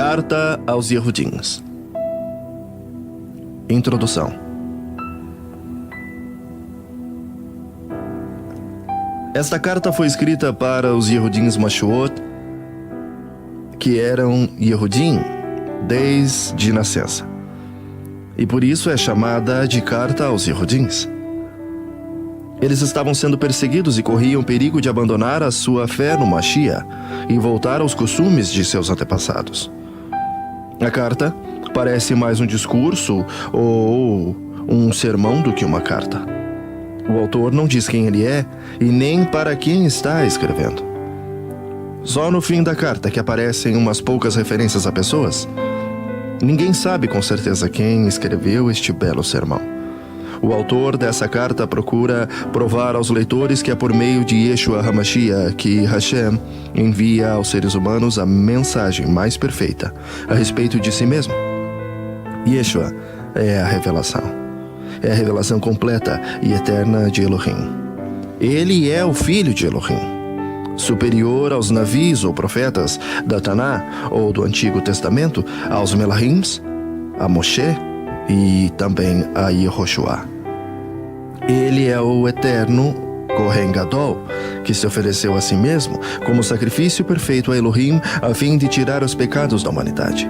Carta aos Yehudins. Introdução. Esta carta foi escrita para os Yehudins Mashuot, que eram Yehudim desde nascença, e por isso é chamada de Carta aos Yehudins. Eles estavam sendo perseguidos e corriam perigo de abandonar a sua fé no Mashiach e voltar aos costumes de seus antepassados. A carta parece mais um discurso ou um sermão do que uma carta. O autor não diz quem ele é e nem para quem está escrevendo. Só no fim da carta que aparecem umas poucas referências a pessoas. Ninguém sabe com certeza quem escreveu este belo sermão. O autor dessa carta procura provar aos leitores que é por meio de Yeshua HaMashiach que Hashem envia aos seres humanos a mensagem mais perfeita a respeito de si mesmo. Yeshua é a revelação. É a revelação completa e eterna de Elohim. Ele é o Filho de Elohim, superior aos navios ou profetas da Taná ou do Antigo Testamento, aos Melahims, a Moshe e também a Yehoshua. Ele é o eterno Kohen Gadol, que se ofereceu a si mesmo como sacrifício perfeito a Elohim a fim de tirar os pecados da humanidade.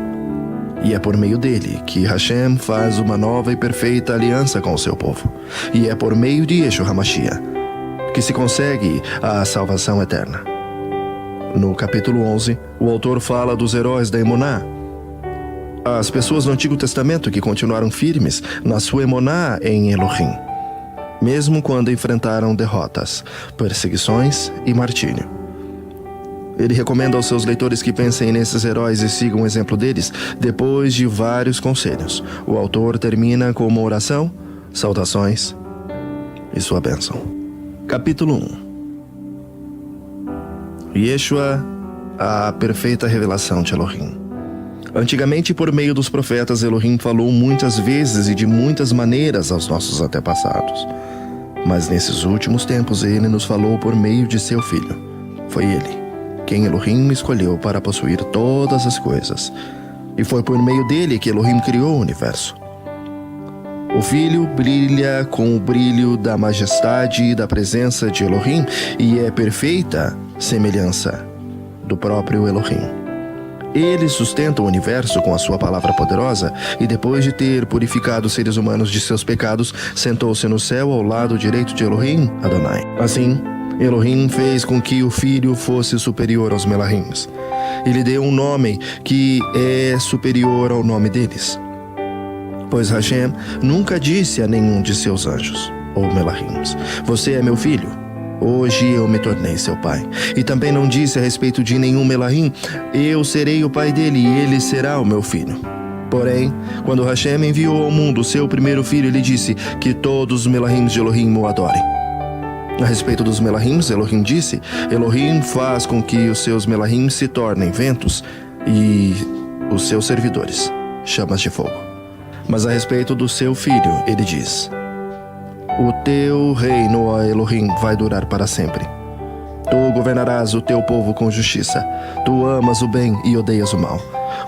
E é por meio dele que Hashem faz uma nova e perfeita aliança com o seu povo. E é por meio de Yeshua HaMashiach que se consegue a salvação eterna. No capítulo 11, o autor fala dos heróis da Emuná, as pessoas do Antigo Testamento que continuaram firmes na sua Emuná em Elohim, mesmo quando enfrentaram derrotas, perseguições e martírio. Ele recomenda aos seus leitores que pensem nesses heróis e sigam o exemplo deles. Depois de vários conselhos, o autor termina com uma oração, saudações e sua bênção. Capítulo 1. Yeshua, a perfeita revelação de Elohim. Antigamente, por meio dos profetas, Elohim falou muitas vezes e de muitas maneiras aos nossos antepassados. Mas nesses últimos tempos, ele nos falou por meio de seu Filho. Foi ele quem Elohim escolheu para possuir todas as coisas. E foi por meio dele que Elohim criou o universo. O Filho brilha com o brilho da majestade e da presença de Elohim e é perfeita semelhança do próprio Elohim. Ele sustenta o universo com a sua palavra poderosa e depois de ter purificado os seres humanos de seus pecados, sentou-se no céu ao lado direito de Elohim, Adonai. Assim, Elohim fez com que o Filho fosse superior aos Melahims. E lhe deu um nome que é superior ao nome deles. Pois Hashem nunca disse a nenhum de seus anjos, ou Melahims, você é meu filho, hoje eu me tornei seu pai. E também não disse a respeito de nenhum Melahim, eu serei o pai dele e ele será o meu filho. Porém, quando Hashem enviou ao mundo o seu primeiro filho, ele disse que todos os Melahims de Elohim o adorem. A respeito dos Melahims, Elohim disse, Elohim faz com que os seus Melahims se tornem ventos e os seus servidores, chamas de fogo. Mas a respeito do seu filho, ele diz, o teu reino, ó Elohim, vai durar para sempre. Tu governarás o teu povo com justiça. Tu amas o bem e odeias o mal.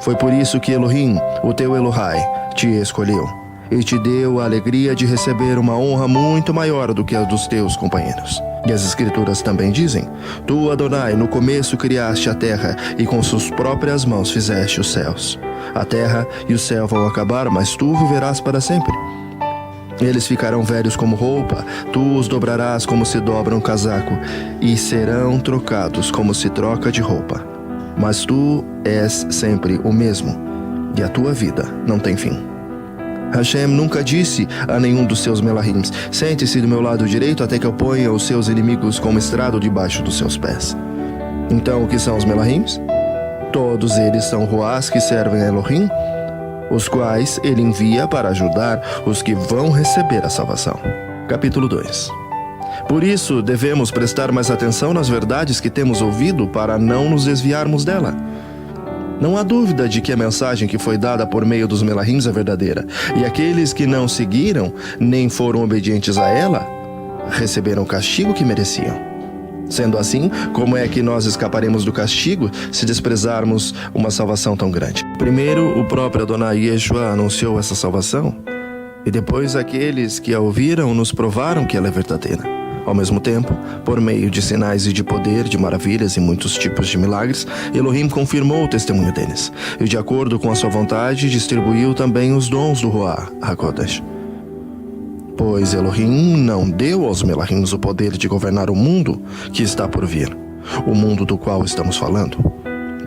Foi por isso que Elohim, o teu Elohai, te escolheu e te deu a alegria de receber uma honra muito maior do que a dos teus companheiros. E as escrituras também dizem, tu, Adonai, no começo criaste a terra e com suas próprias mãos fizeste os céus. A terra e o céu vão acabar, mas tu viverás para sempre. Eles ficarão velhos como roupa, tu os dobrarás como se dobra um casaco, e serão trocados como se troca de roupa. Mas tu és sempre o mesmo, e a tua vida não tem fim. Hashem nunca disse a nenhum dos seus Melahims, sente-se do meu lado direito até que eu ponha os seus inimigos como estrado debaixo dos seus pés. Então, o que são os Melahims? Todos eles são Ruás que servem a Elohim, os quais ele envia para ajudar os que vão receber a salvação. Capítulo 2. Por isso, devemos prestar mais atenção nas verdades que temos ouvido para não nos desviarmos dela. Não há dúvida de que a mensagem que foi dada por meio dos Melahims é verdadeira, e aqueles que não seguiram, nem foram obedientes a ela, receberam o castigo que mereciam. Sendo assim, como é que nós escaparemos do castigo se desprezarmos uma salvação tão grande? Primeiro, o próprio Adonai Yeshua anunciou essa salvação, e depois aqueles que a ouviram nos provaram que ela é verdadeira. Ao mesmo tempo, por meio de sinais e de poder, de maravilhas e muitos tipos de milagres, Elohim confirmou o testemunho deles, e de acordo com a sua vontade, distribuiu também os dons do Ruach HaKodesh. Pois Elohim não deu aos Melahims o poder de governar o mundo que está por vir, o mundo do qual estamos falando.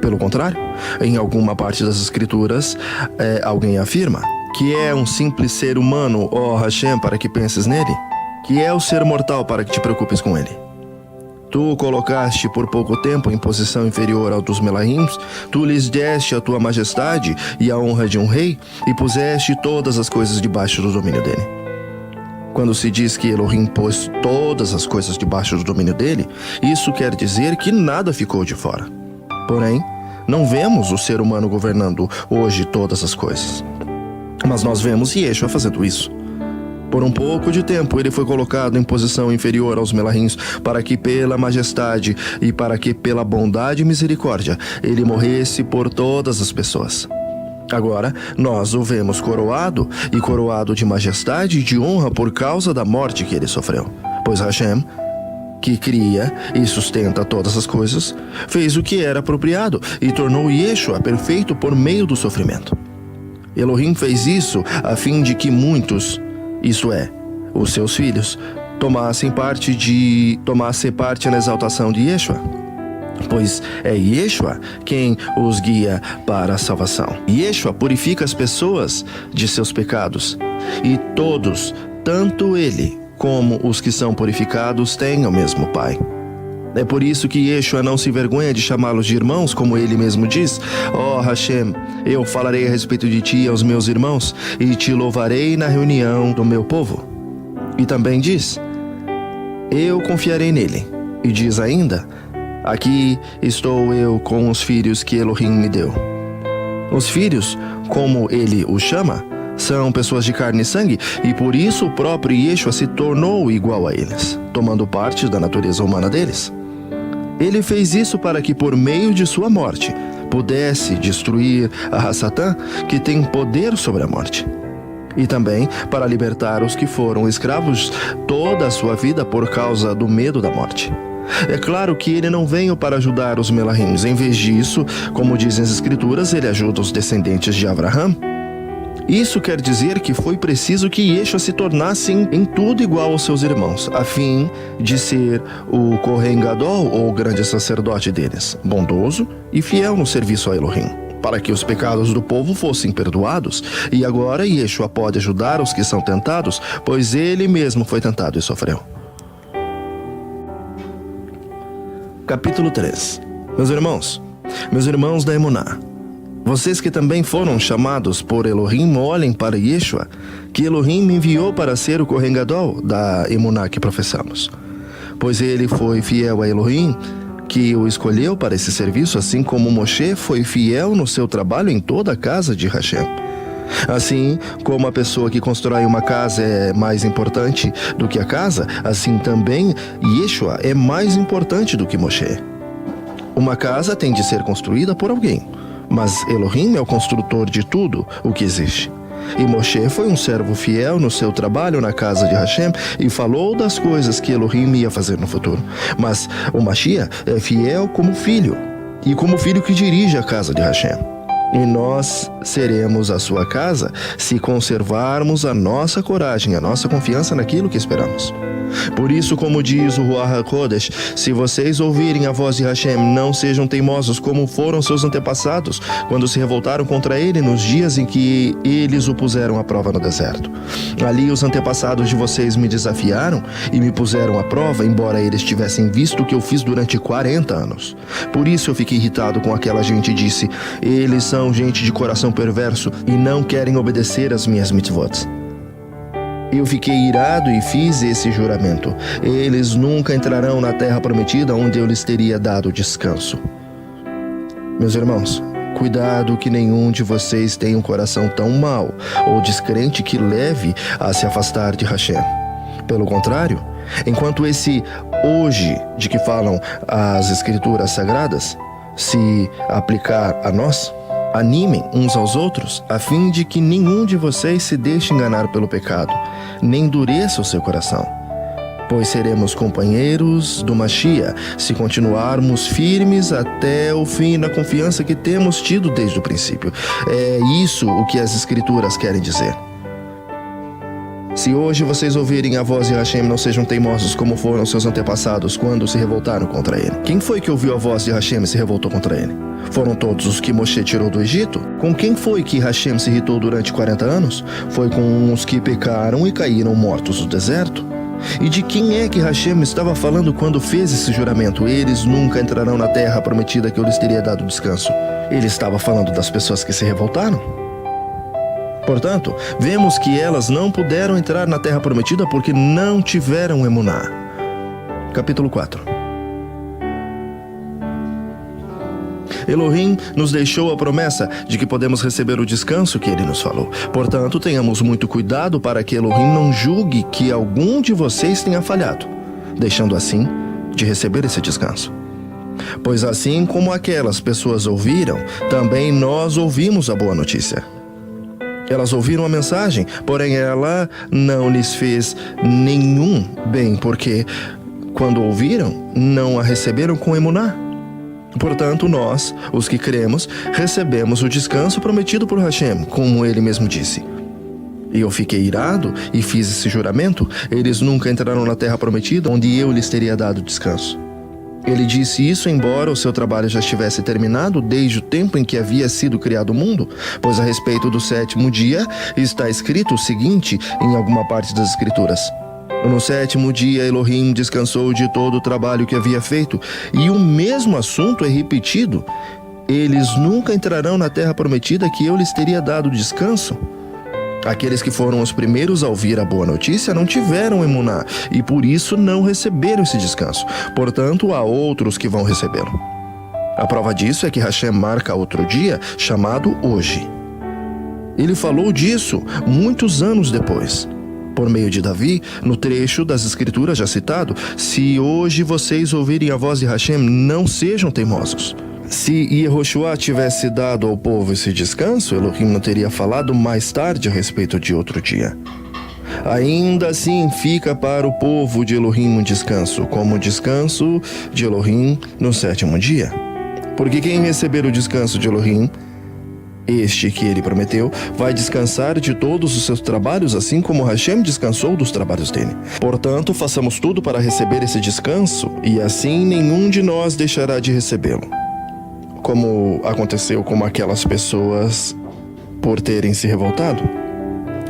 Pelo contrário, em alguma parte das Escrituras, alguém afirma que é um simples ser humano, ó Hashem, para que penses nele, que é o ser mortal para que te preocupes com ele. Tu o colocaste por pouco tempo em posição inferior ao dos Melahims, tu lhes deste a tua majestade e a honra de um rei, e puseste todas as coisas debaixo do domínio dele. Quando se diz que Elohim pôs todas as coisas debaixo do domínio dele, isso quer dizer que nada ficou de fora. Porém, não vemos o ser humano governando hoje todas as coisas. Mas nós vemos Yeshua fazendo isso. Por um pouco de tempo, ele foi colocado em posição inferior aos Melahims, para que pela majestade e para que pela bondade e misericórdia, ele morresse por todas as pessoas. Agora, nós o vemos coroado, e coroado de majestade e de honra por causa da morte que ele sofreu. Pois Hashem, que cria e sustenta todas as coisas, fez o que era apropriado e tornou Yeshua perfeito por meio do sofrimento. Elohim fez isso a fim de que muitos, isso é, os seus filhos, tomassem parte na exaltação de Yeshua. Pois é Yeshua quem os guia para a salvação. Yeshua purifica as pessoas de seus pecados, e todos, tanto ele como os que são purificados, têm o mesmo Pai. É por isso que Yeshua não se envergonha de chamá-los de irmãos, como ele mesmo diz: ó Hashem, eu falarei a respeito de ti aos meus irmãos, e te louvarei na reunião do meu povo. E também diz: eu confiarei nele. E diz ainda: aqui estou eu com os filhos que Elohim me deu. Os filhos, como ele os chama, são pessoas de carne e sangue, e por isso o próprio Yeshua se tornou igual a eles, tomando parte da natureza humana deles. Ele fez isso para que, por meio de sua morte, pudesse destruir a Satã, que tem poder sobre a morte. E também para libertar os que foram escravos toda a sua vida por causa do medo da morte. É claro que ele não veio para ajudar os Melahims. Em vez disso, como dizem as Escrituras, ele ajuda os descendentes de Abraham. Isso quer dizer que foi preciso que Yeshua se tornasse em tudo igual aos seus irmãos, a fim de ser o Kohen Gadol, ou grande sacerdote deles, bondoso e fiel no serviço a Elohim, para que os pecados do povo fossem perdoados. E agora Yeshua pode ajudar os que são tentados, pois ele mesmo foi tentado e sofreu. Capítulo 3. Meus irmãos da Emuná, vocês que também foram chamados por Elohim, olhem para Yeshua, que Elohim me enviou para ser o Kohen Gadol da Emuná que professamos. Pois ele foi fiel a Elohim, que o escolheu para esse serviço, assim como Moshe foi fiel no seu trabalho em toda a casa de Hashem. Assim como a pessoa que constrói uma casa é mais importante do que a casa, assim também Yeshua é mais importante do que Moshe. Uma casa tem de ser construída por alguém, mas Elohim é o construtor de tudo o que existe. E Moshe foi um servo fiel no seu trabalho na casa de Hashem e falou das coisas que Elohim ia fazer no futuro. Mas o Mashiach é fiel como filho, e como filho que dirige a casa de Hashem. E nós seremos a sua casa se conservarmos a nossa coragem, a nossa confiança naquilo que esperamos. Por isso, como diz o Ruach HaKodesh, se vocês ouvirem a voz de Hashem, não sejam teimosos como foram seus antepassados, quando se revoltaram contra ele nos dias em que eles o puseram à prova no deserto. Ali os antepassados de vocês me desafiaram e me puseram à prova, embora eles tivessem visto o que eu fiz durante 40 anos. Por isso eu fiquei irritado com aquela gente e disse: eles são gente de coração perverso e não querem obedecer às minhas mitzvot. Eu fiquei irado e fiz esse juramento: eles nunca entrarão na terra prometida onde eu lhes teria dado descanso. Meus irmãos, cuidado que nenhum de vocês tenha um coração tão mau ou descrente que leve a se afastar de Hashem. Pelo contrário, enquanto esse hoje de que falam as Escrituras Sagradas se aplicar a nós? Animem uns aos outros, a fim de que nenhum de vocês se deixe enganar pelo pecado, nem endureça o seu coração. Pois seremos companheiros do Machia, se continuarmos firmes até o fim na confiança que temos tido desde o princípio. É isso o que as Escrituras querem dizer. Se hoje vocês ouvirem a voz de Hashem, não sejam teimosos como foram seus antepassados quando se revoltaram contra ele. Quem foi que ouviu a voz de Hashem e se revoltou contra ele? Foram todos os que Moshe tirou do Egito? Com quem foi que Hashem se irritou durante 40 anos? Foi com os que pecaram e caíram mortos no deserto? E de quem é que Hashem estava falando quando fez esse juramento? Eles nunca entrarão na terra prometida que eu lhes teria dado descanso. Ele estava falando das pessoas que se revoltaram? Portanto, vemos que elas não puderam entrar na terra prometida porque não tiveram emuná. Capítulo 4. Elohim nos deixou a promessa de que podemos receber o descanso que ele nos falou. Portanto, tenhamos muito cuidado para que Elohim não julgue que algum de vocês tenha falhado, deixando assim de receber esse descanso. Pois assim como aquelas pessoas ouviram, também nós ouvimos a boa notícia. Elas ouviram a mensagem, porém ela não lhes fez nenhum bem, porque, quando ouviram, não a receberam com emuná. Portanto, nós, os que cremos, recebemos o descanso prometido por Hashem, como ele mesmo disse. E eu fiquei irado e fiz esse juramento, eles nunca entraram na terra prometida, onde eu lhes teria dado descanso. Ele disse isso embora o seu trabalho já estivesse terminado desde o tempo em que havia sido criado o mundo, pois a respeito do 7º dia está escrito o seguinte em alguma parte das Escrituras: no 7º dia Elohim descansou de todo o trabalho que havia feito, e o mesmo assunto é repetido: eles nunca entrarão na terra prometida que eu lhes teria dado descanso. Aqueles que foram os primeiros a ouvir a boa notícia não tiveram emuná e por isso não receberam esse descanso. Portanto, há outros que vão recebê-lo. A prova disso é que Hashem marca outro dia chamado hoje. Ele falou disso muitos anos depois, por meio de Davi, no trecho das Escrituras já citado: se hoje vocês ouvirem a voz de Hashem, não sejam teimosos. Se Yehoshua tivesse dado ao povo esse descanso, Elohim não teria falado mais tarde a respeito de outro dia. Ainda assim fica para o povo de Elohim um descanso, como o descanso de Elohim no 7º dia. Porque quem receber o descanso de Elohim, este que ele prometeu, vai descansar de todos os seus trabalhos, assim como Hashem descansou dos trabalhos dele. Portanto, façamos tudo para receber esse descanso, e assim nenhum de nós deixará de recebê-lo. Como aconteceu com aquelas pessoas por terem se revoltado.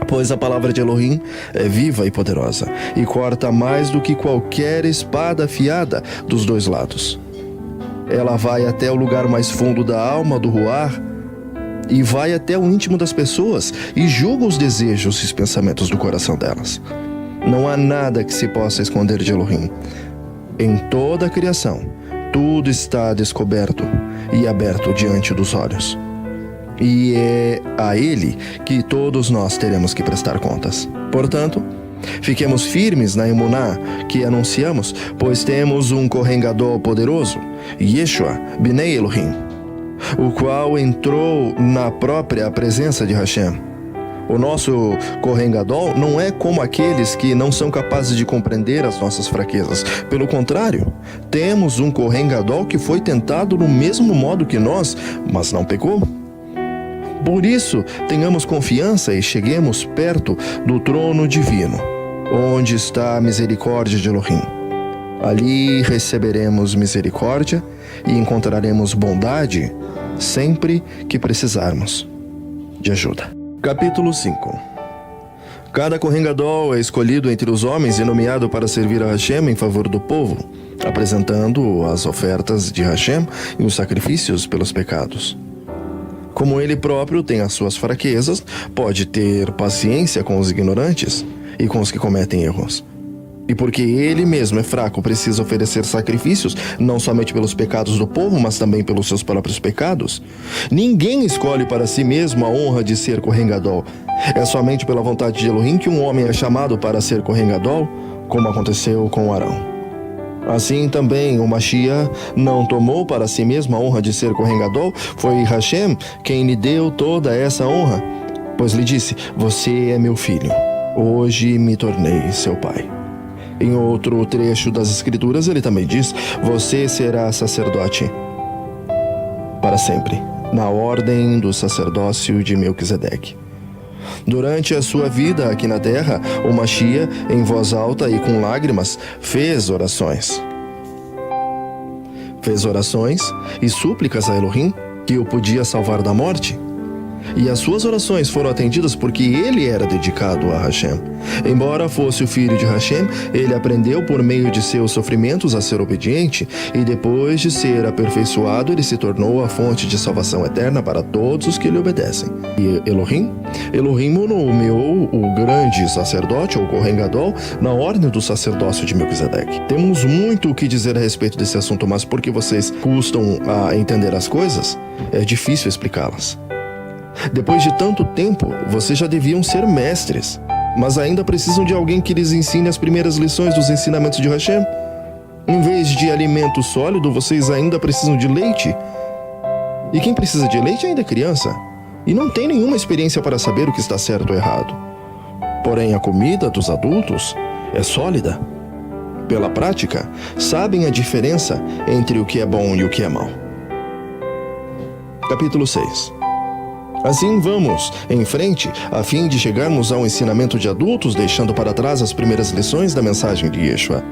Pois a palavra de Elohim é viva e poderosa, e corta mais do que qualquer espada afiada dos dois lados. Ela vai até o lugar mais fundo da alma, do ruar, e vai até o íntimo das pessoas, e julga os desejos e os pensamentos do coração delas. Não há nada que se possa esconder de Elohim. Em toda a criação, tudo está descoberto e aberto diante dos olhos. E é a ele que todos nós teremos que prestar contas. Portanto, fiquemos firmes na emuná que anunciamos, pois temos um Kohen Gadol poderoso, Yeshua Bnei Elohim, o qual entrou na própria presença de Hashem. O nosso Kohen Gadol não é como aqueles que não são capazes de compreender as nossas fraquezas. Pelo contrário, temos um Kohen Gadol que foi tentado no mesmo modo que nós, mas não pecou. Por isso, tenhamos confiança e cheguemos perto do trono divino, onde está a misericórdia de Elohim. Ali receberemos misericórdia e encontraremos bondade sempre que precisarmos de ajuda. Capítulo 5. Cada Kohen Gadol é escolhido entre os homens e nomeado para servir a Hashem em favor do povo, apresentando as ofertas de Hashem e os sacrifícios pelos pecados. Como ele próprio tem as suas fraquezas, pode ter paciência com os ignorantes e com os que cometem erros. E porque ele mesmo é fraco, precisa oferecer sacrifícios, não somente pelos pecados do povo, mas também pelos seus próprios pecados. Ninguém escolhe para si mesmo a honra de ser Kohen Gadol. É somente pela vontade de Elohim que um homem é chamado para ser Kohen Gadol, como aconteceu com Arão. Assim também o Mashiach não tomou para si mesmo a honra de ser Kohen Gadol, foi Hashem quem lhe deu toda essa honra, pois lhe disse: você é meu filho, hoje me tornei seu pai. Em outro trecho das Escrituras ele também diz: você será sacerdote para sempre, na ordem do sacerdócio de Melquisedeque. Durante a sua vida aqui na terra, o Mashiach, em voz alta e com lágrimas, fez orações. Fez orações e súplicas a Elohim, que o podia salvar da morte. E as suas orações foram atendidas porque ele era dedicado a Hashem. Embora fosse o filho de Hashem, ele aprendeu por meio de seus sofrimentos a ser obediente, e depois de ser aperfeiçoado, ele se tornou a fonte de salvação eterna para todos os que lhe obedecem. E Elohim o nomeou o grande sacerdote, ou Kohen Gadol, na ordem do sacerdócio de Melquisedeque. Temos muito o que dizer a respeito desse assunto, mas porque vocês custam a entender as coisas, é difícil explicá-las. Depois de tanto tempo, vocês já deviam ser mestres, mas ainda precisam de alguém que lhes ensine as primeiras lições dos ensinamentos de Hashem. Em vez de alimento sólido, vocês ainda precisam de leite. E quem precisa de leite ainda é criança, e não tem nenhuma experiência para saber o que está certo ou errado. Porém, a comida dos adultos é sólida. Pela prática, sabem a diferença entre o que é bom e o que é mau. Capítulo 6. Assim vamos em frente, a fim de chegarmos ao ensinamento de adultos, deixando para trás as primeiras lições da mensagem de Yeshua.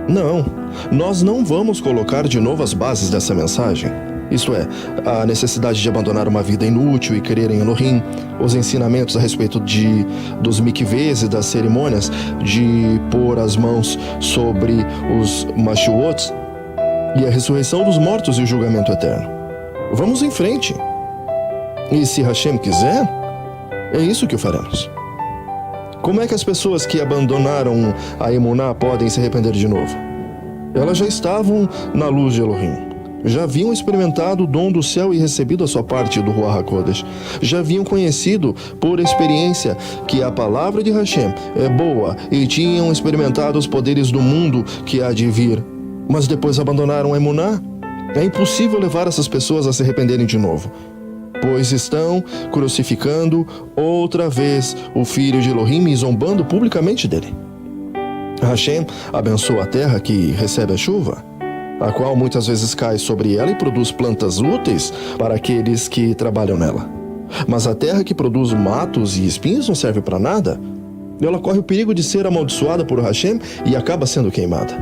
Não, nós não vamos colocar de novo as bases dessa mensagem. Isto é, a necessidade de abandonar uma vida inútil e crer em Elohim, os ensinamentos a respeito dos mikvês e das cerimônias, de pôr as mãos sobre os mashuots, e a ressurreição dos mortos e o julgamento eterno. Vamos em frente. E se Hashem quiser, é isso que o faremos. Como é que as pessoas que abandonaram a Emuná podem se arrepender de novo? Elas já estavam na luz de Elohim. Já haviam experimentado o dom do céu e recebido a sua parte do Ruach HaKodesh. Já haviam conhecido por experiência que a palavra de Hashem é boa e tinham experimentado os poderes do mundo que há de vir. Mas depois abandonaram a Emuná. É impossível levar essas pessoas a se arrependerem de novo, pois estão crucificando outra vez o filho de Elohim e zombando publicamente dele. Hashem abençoa a terra que recebe a chuva, a qual muitas vezes cai sobre ela e produz plantas úteis para aqueles que trabalham nela. Mas a terra que produz matos e espinhos não serve para nada. Ela corre o perigo de ser amaldiçoada por Hashem e acaba sendo queimada.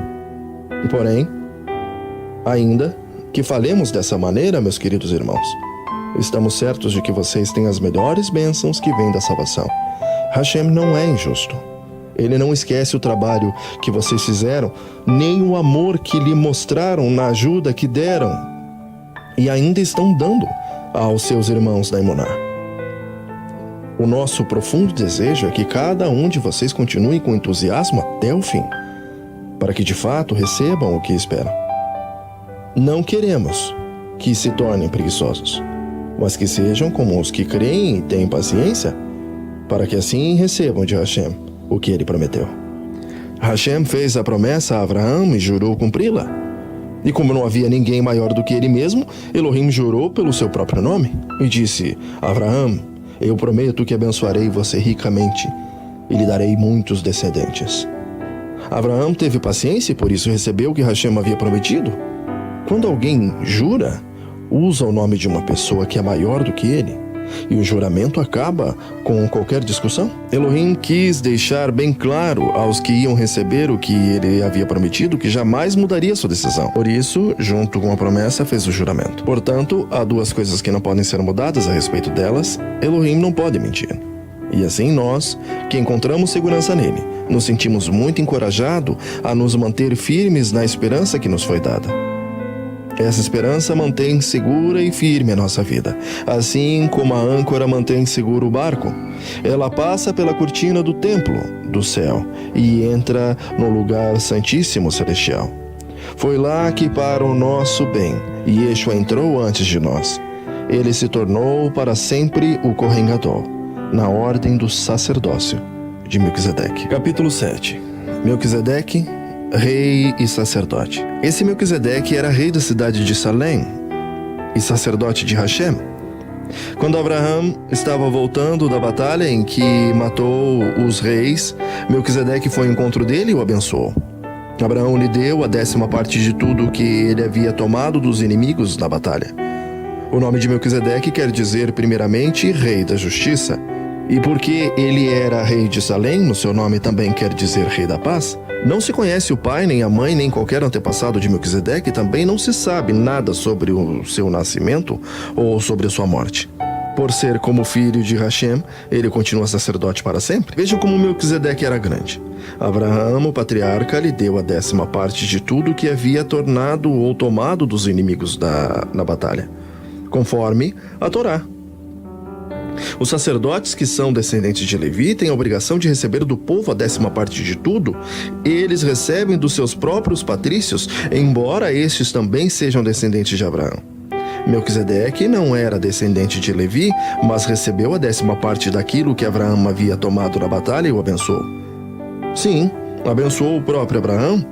Porém, ainda que falemos dessa maneira, meus queridos irmãos, estamos certos de que vocês têm as melhores bênçãos que vêm da salvação. Hashem não é injusto. Ele não esquece o trabalho que vocês fizeram, nem o amor que lhe mostraram na ajuda que deram e ainda estão dando aos seus irmãos da Emuná. O nosso profundo desejo é que cada um de vocês continue com entusiasmo até o fim, para que de fato recebam o que esperam. Não queremos que se tornem preguiçosos, mas que sejam como os que creem e têm paciência, para que assim recebam de Hashem o que ele prometeu. Hashem fez a promessa a Abraão e jurou cumpri-la. E como não havia ninguém maior do que ele mesmo, Elohim jurou pelo seu próprio nome e disse: Abraão, eu prometo que abençoarei você ricamente e lhe darei muitos descendentes. Abraão teve paciência e por isso recebeu o que Hashem havia prometido. Quando alguém jura, usa o nome de uma pessoa que é maior do que ele, e o juramento acaba com qualquer discussão. Elohim quis deixar bem claro aos que iam receber o que ele havia prometido que jamais mudaria sua decisão. Por isso, junto com a promessa, fez o juramento. Portanto, há duas coisas que não podem ser mudadas a respeito delas. Elohim não pode mentir. E assim nós, que encontramos segurança nele, nos sentimos muito encorajados a nos manter firmes na esperança que nos foi dada. Essa esperança mantém segura e firme a nossa vida, assim como a âncora mantém seguro o barco. Ela passa pela cortina do templo, do céu, e entra no lugar santíssimo celestial. Foi lá que, para o nosso bem, Yeshua entrou antes de nós. Ele se tornou para sempre o Kohen Gadol, na ordem do sacerdócio de Melquisedeque. Capítulo 7. Melquisedeque rei e sacerdote. Esse Melquisedeque era rei da cidade de Salém e sacerdote de Hashem. Quando Abraão estava voltando da batalha em que matou os reis, Melquisedeque foi ao encontro dele e o abençoou. Abraão lhe deu a 10ª parte de tudo que ele havia tomado dos inimigos na batalha. O nome de Melquisedeque quer dizer, primeiramente, rei da justiça. E porque ele era rei de Salém, no seu nome também quer dizer rei da paz. Não se conhece o pai, nem a mãe, nem qualquer antepassado de Melquisedeque, e também não se sabe nada sobre o seu nascimento ou sobre a sua morte. Por ser como filho de Hashem, ele continua sacerdote para sempre. Vejam como Melquisedeque era grande. Abraão, o patriarca, lhe deu a 10ª parte de tudo que havia tornado ou tomado dos inimigos na batalha, conforme a Torá. Os sacerdotes que são descendentes de Levi têm a obrigação de receber do povo a 10ª parte de tudo. Eles recebem dos seus próprios patrícios, embora estes também sejam descendentes de Abraão. Melquisedeque não era descendente de Levi, mas recebeu a 10ª parte daquilo que Abraão havia tomado na batalha e o abençoou. Sim, abençoou o próprio Abraão,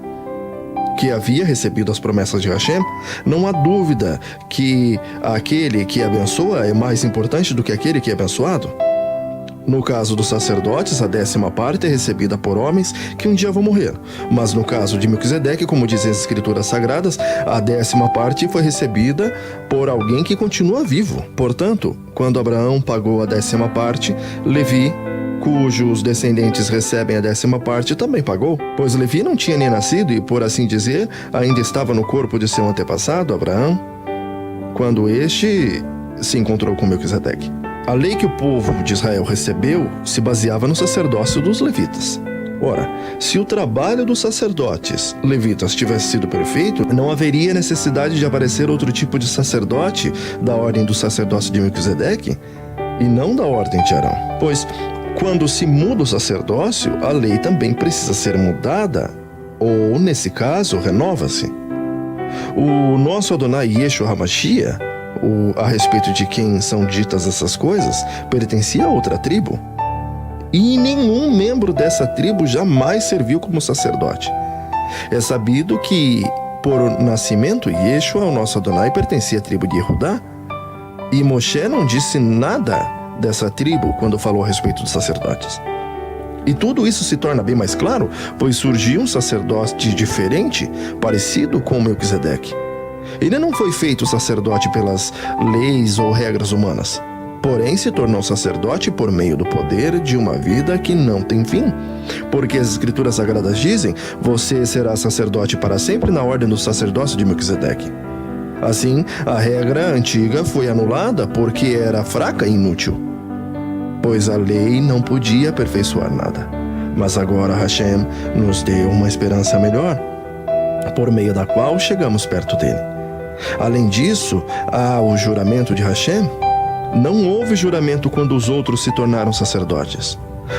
que havia recebido as promessas de Hashem. Não há dúvida que aquele que abençoa é mais importante do que aquele que é abençoado. No caso dos sacerdotes, a 10ª parte é recebida por homens que um dia vão morrer. Mas no caso de Melquisedeque, como dizem as escrituras sagradas, a 10ª parte foi recebida por alguém que continua vivo. Portanto, quando Abraão pagou a 10ª parte, Levi, cujos descendentes recebem a 10ª parte, também pagou, pois Levi não tinha nem nascido e, por assim dizer, ainda estava no corpo de seu antepassado, Abraão, quando este se encontrou com Melquisedeque. A lei que o povo de Israel recebeu se baseava no sacerdócio dos levitas. Ora, se o trabalho dos sacerdotes levitas tivesse sido perfeito, não haveria necessidade de aparecer outro tipo de sacerdote da ordem do sacerdócio de Melquisedeque e não da ordem de Arão. Pois, quando se muda o sacerdócio, a lei também precisa ser mudada, ou, nesse caso, renova-se. O nosso Adonai Yeshua HaMashiach, a respeito de quem são ditas essas coisas, pertencia a outra tribo. E nenhum membro dessa tribo jamais serviu como sacerdote. É sabido que, por nascimento, Yeshua, o nosso Adonai, pertencia à tribo de Yehudá. E Moshe não disse nada dessa tribo quando falou a respeito dos sacerdotes. E tudo isso se torna bem mais claro, pois surgiu um sacerdote diferente, parecido com Melquisedeque. Ele não foi feito sacerdote pelas leis ou regras humanas, porém se tornou sacerdote por meio do poder de uma vida que não tem fim. Porque as escrituras sagradas dizem: você será sacerdote para sempre na ordem do sacerdócio de Melquisedeque. Assim, a regra antiga foi anulada porque era fraca e inútil, pois a lei não podia aperfeiçoar nada. Mas agora Hashem nos deu uma esperança melhor, por meio da qual chegamos perto dele. Além disso, há o juramento de Hashem. Não houve juramento quando os outros se tornaram sacerdotes.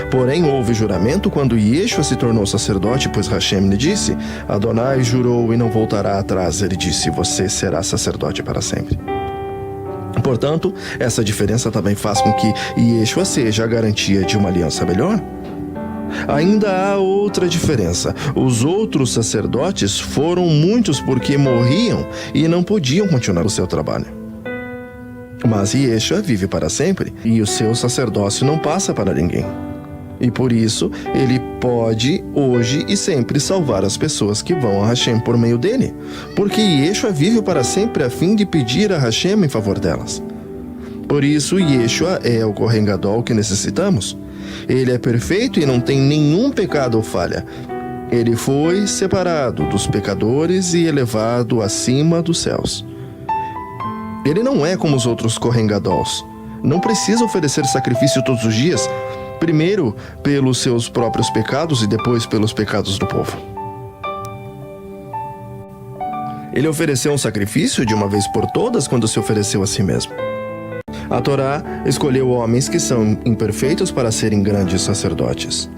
Porém, houve juramento quando Yeshua se tornou sacerdote, pois Hashem lhe disse: Adonai jurou e não voltará atrás. Ele disse: você será sacerdote para sempre. Portanto, essa diferença também faz com que Yeshua seja a garantia de uma aliança melhor. Ainda há outra diferença. Os outros sacerdotes foram muitos porque morriam e não podiam continuar o seu trabalho. Mas Yeshua vive para sempre e o seu sacerdócio não passa para ninguém. E por isso, ele pode, hoje e sempre, salvar as pessoas que vão a Hashem por meio dele. Porque Yeshua vive para sempre a fim de pedir a Hashem em favor delas. Por isso, Yeshua é o Kohen Gadol que necessitamos. Ele é perfeito e não tem nenhum pecado ou falha. Ele foi separado dos pecadores e elevado acima dos céus. Ele não é como os outros Kohen Gadols. Não precisa oferecer sacrifício todos os dias, primeiro pelos seus próprios pecados e depois pelos pecados do povo. Ele ofereceu um sacrifício de uma vez por todas quando se ofereceu a si mesmo. A Torá escolheu homens que são imperfeitos para serem grandes sacerdotes.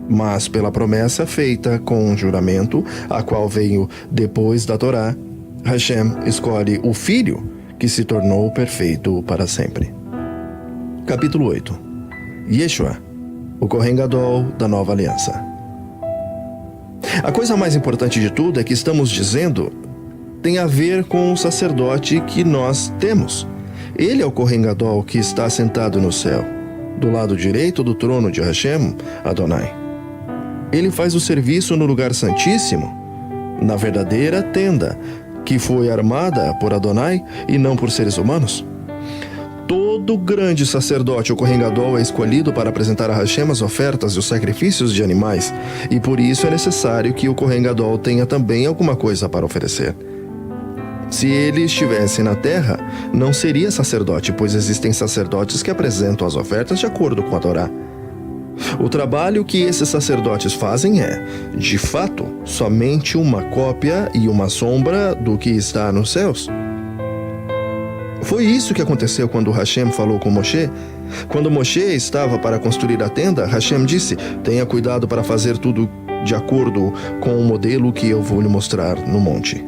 Mas pela promessa feita com um juramento, a qual veio depois da Torá, Hashem escolhe o Filho, que se tornou perfeito para sempre. Capítulo 8. Yeshua, o Kohen Gadol da Nova Aliança. A coisa mais importante de tudo é que estamos dizendo tem a ver com o sacerdote que nós temos. Ele é o Kohen Gadol que está sentado no céu, do lado direito do trono de Hashem, Adonai. Ele faz o serviço no lugar santíssimo, na verdadeira tenda, que foi armada por Adonai e não por seres humanos. Todo grande sacerdote, o Kohen Gadol, é escolhido para apresentar a Hashem as ofertas e os sacrifícios de animais, e por isso é necessário que o Kohen Gadol tenha também alguma coisa para oferecer. Se ele estivesse na terra, não seria sacerdote, pois existem sacerdotes que apresentam as ofertas de acordo com a Torá. O trabalho que esses sacerdotes fazem é, de fato, somente uma cópia e uma sombra do que está nos céus. Foi isso que aconteceu quando Hashem falou com Moshe. Quando Moshe estava para construir a tenda, Hashem disse: tenha cuidado para fazer tudo de acordo com o modelo que eu vou lhe mostrar no monte.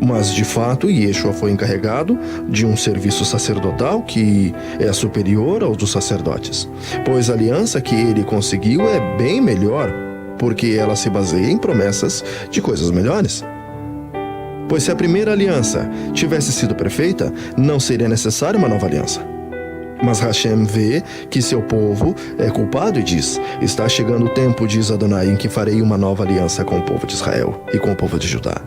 Mas, de fato, Yeshua foi encarregado de um serviço sacerdotal que é superior ao dos sacerdotes, pois a aliança que ele conseguiu é bem melhor, porque ela se baseia em promessas de coisas melhores. Pois se a primeira aliança tivesse sido perfeita, não seria necessária uma nova aliança. Mas Hashem vê que seu povo é culpado e diz: está chegando o tempo, diz Adonai, em que farei uma nova aliança com o povo de Israel e com o povo de Judá.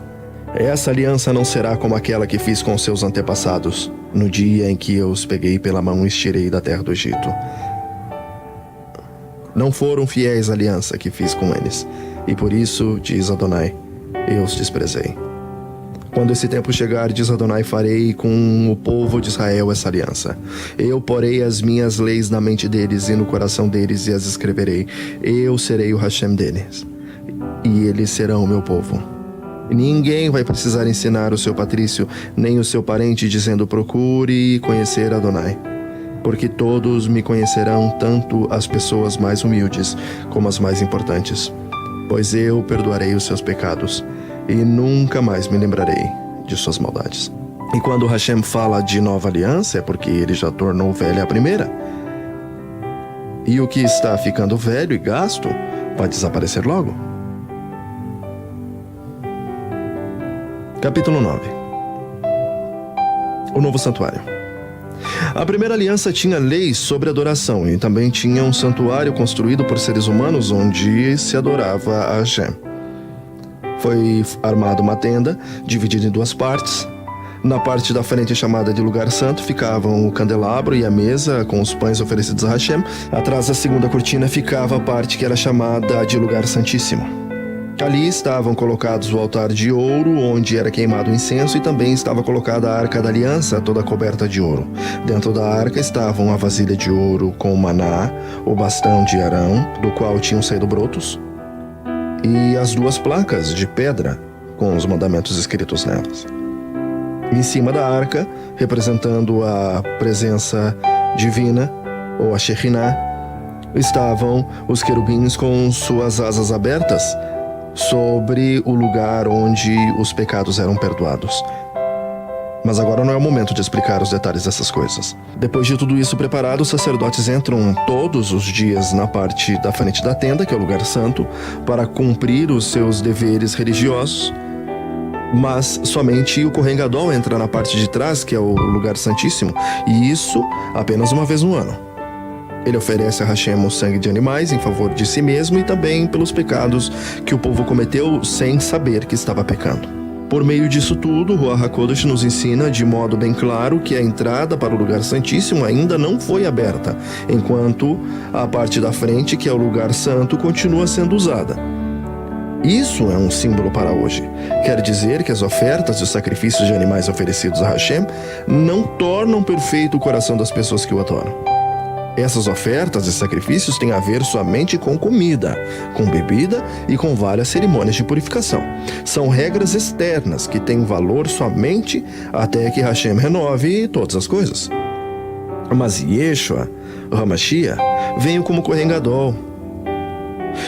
Essa aliança não será como aquela que fiz com seus antepassados, no dia em que eu os peguei pela mão e os tirei da terra do Egito. Não foram fiéis à aliança que fiz com eles, e por isso, diz Adonai, eu os desprezei. Quando esse tempo chegar, diz Adonai, farei com o povo de Israel essa aliança. Eu porei as minhas leis na mente deles e no coração deles e as escreverei. Eu serei o Hashem deles, e eles serão o meu povo. Ninguém vai precisar ensinar o seu patrício, nem o seu parente, dizendo: procure conhecer Adonai. Porque todos me conhecerão, tanto as pessoas mais humildes como as mais importantes. Pois eu perdoarei os seus pecados e nunca mais me lembrarei de suas maldades. E quando Hashem fala de nova aliança, é porque ele já tornou velha a primeira. E o que está ficando velho e gasto vai desaparecer logo. Capítulo 9. O novo santuário. A primeira aliança tinha leis sobre adoração e também tinha um santuário construído por seres humanos onde se adorava a Hashem. Foi armada uma tenda, dividida em duas partes. Na parte da frente, chamada de lugar santo, ficavam o candelabro e a mesa com os pães oferecidos a Hashem. Atrás da segunda cortina ficava a parte que era chamada de lugar santíssimo. Ali estavam colocados o altar de ouro, onde era queimado o incenso, e também estava colocada a arca da aliança, toda coberta de ouro. Dentro da arca estavam a vasilha de ouro com o maná, o bastão de Arão, do qual tinham saído brotos, e as duas placas de pedra com os mandamentos escritos nelas. Em cima da arca, representando a presença divina, ou a Shekhinah, estavam os querubins com suas asas abertas sobre o lugar onde os pecados eram perdoados. Mas agora não é o momento de explicar os detalhes dessas coisas. Depois de tudo isso preparado, os sacerdotes entram todos os dias na parte da frente da tenda, que é o lugar santo, para cumprir os seus deveres religiosos. Mas somente o Kohen Gadol entra na parte de trás, que é o lugar santíssimo, e isso apenas uma vez no ano. Ele oferece a Hashem o sangue de animais em favor de si mesmo e também pelos pecados que o povo cometeu sem saber que estava pecando. Por meio disso tudo, o Ruach HaKodesh nos ensina de modo bem claro que a entrada para o lugar santíssimo ainda não foi aberta, enquanto a parte da frente, que é o lugar santo, continua sendo usada. Isso é um símbolo para hoje. Quer dizer que as ofertas e os sacrifícios de animais oferecidos a Hashem não tornam perfeito o coração das pessoas que o adoram. Essas ofertas e sacrifícios têm a ver somente com comida, com bebida e com várias cerimônias de purificação. São regras externas que têm valor somente até que Hashem renove todas as coisas. Mas Yeshua, o Hamashiach, veio como Kohen Gadol.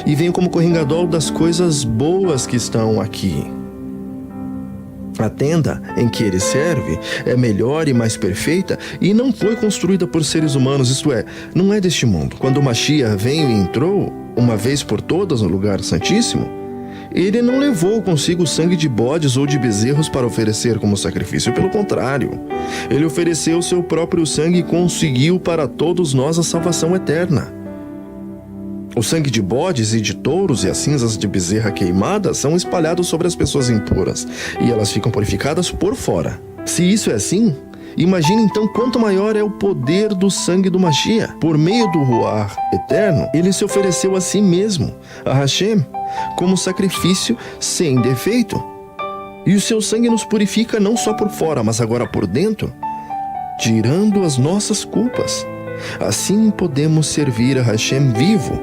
E veio como Kohen Gadol das coisas boas que estão aqui. A tenda em que ele serve é melhor e mais perfeita e não foi construída por seres humanos, isto é, não é deste mundo. Quando o Mashiach veio e entrou, uma vez por todas, no lugar santíssimo, Ele não levou consigo sangue de bodes ou de bezerros para oferecer como sacrifício. Pelo contrário, ele ofereceu seu próprio sangue e conseguiu para todos nós a salvação eterna. O sangue de bodes e de touros e as cinzas de bezerra queimada são espalhados sobre as pessoas impuras, e elas ficam purificadas por fora. Se isso é assim, imagine então quanto maior é o poder do sangue do Mashiach. Por meio do Ruach eterno, ele se ofereceu a si mesmo, a Hashem, como sacrifício sem defeito. E o seu sangue nos purifica não só por fora, mas agora por dentro, tirando as nossas culpas. Assim podemos servir a Hashem vivo,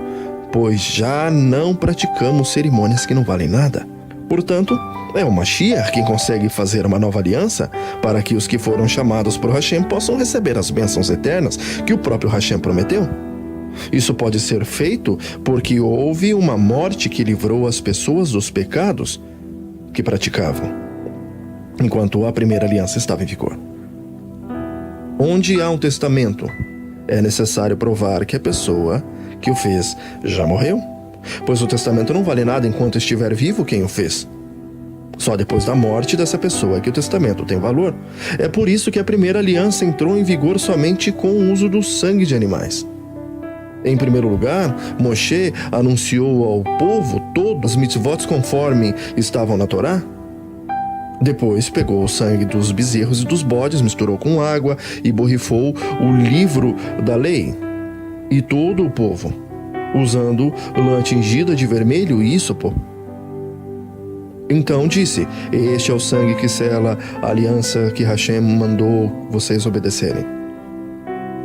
pois já não praticamos cerimônias que não valem nada. Portanto, é o Mashiach quem consegue fazer uma nova aliança para que os que foram chamados por Hashem possam receber as bênçãos eternas que o próprio Hashem prometeu. Isso pode ser feito porque houve uma morte que livrou as pessoas dos pecados que praticavam, enquanto a primeira aliança estava em vigor. Onde há um testamento, é necessário provar que a pessoa que o fez já morreu, pois o testamento não vale nada enquanto estiver vivo quem o fez. Só depois da morte dessa pessoa que o testamento tem valor. É por isso que a primeira aliança entrou em vigor somente com o uso do sangue de animais. Em primeiro lugar, Moshe anunciou ao povo todos os mitzvot conforme estavam na Torá. Depois pegou o sangue dos bezerros e dos bodes, misturou com água e borrifou o livro da lei e todo o povo, usando lã tingida de vermelho e ísopo. Então disse: este é o sangue que sela a aliança que Hashem mandou vocês obedecerem.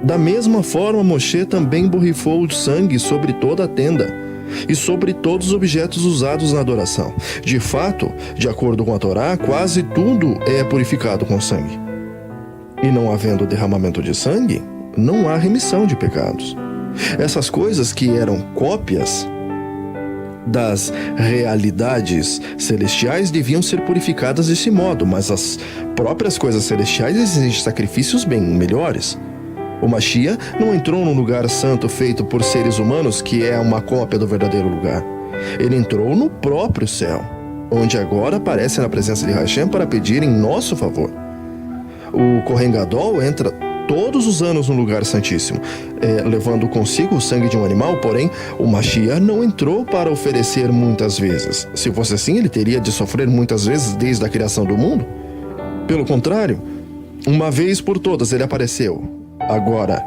Da mesma forma, Moshe também borrifou o sangue sobre toda a tenda e sobre todos os objetos usados na adoração. De fato, de acordo com a Torá, quase tudo é purificado com sangue. E não havendo derramamento de sangue, não há remissão de pecados. Essas coisas que eram cópias das realidades celestiais deviam ser purificadas desse modo, mas as próprias coisas celestiais exigem sacrifícios bem melhores. O Mashiach não entrou num lugar santo feito por seres humanos, que é uma cópia do verdadeiro lugar. Ele entrou no próprio céu, onde agora aparece na presença de Hashem para pedir em nosso favor. O Kohen Gadol entra todos os anos no lugar santíssimo, levando consigo o sangue de um animal, porém o Mashiach não entrou para oferecer muitas vezes. Se fosse assim, ele teria de sofrer muitas vezes desde a criação do mundo. Pelo contrário, uma vez por todas ele apareceu. Agora,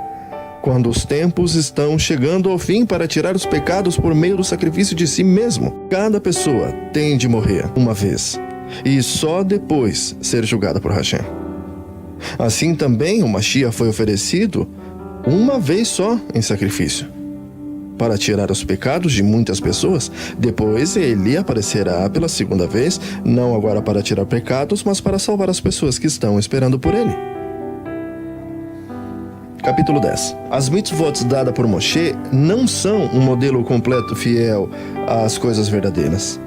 quando os tempos estão chegando ao fim para tirar os pecados por meio do sacrifício de si mesmo, cada pessoa tem de morrer uma vez e só depois ser julgada por Hashem. Assim também o Mashiach foi oferecido uma vez só em sacrifício, para tirar os pecados de muitas pessoas. Depois ele aparecerá pela segunda vez, não agora para tirar pecados, mas para salvar as pessoas que estão esperando por ele. Capítulo 10. As mitzvot dadas por Moshe não são um modelo completo fiel às coisas verdadeiras.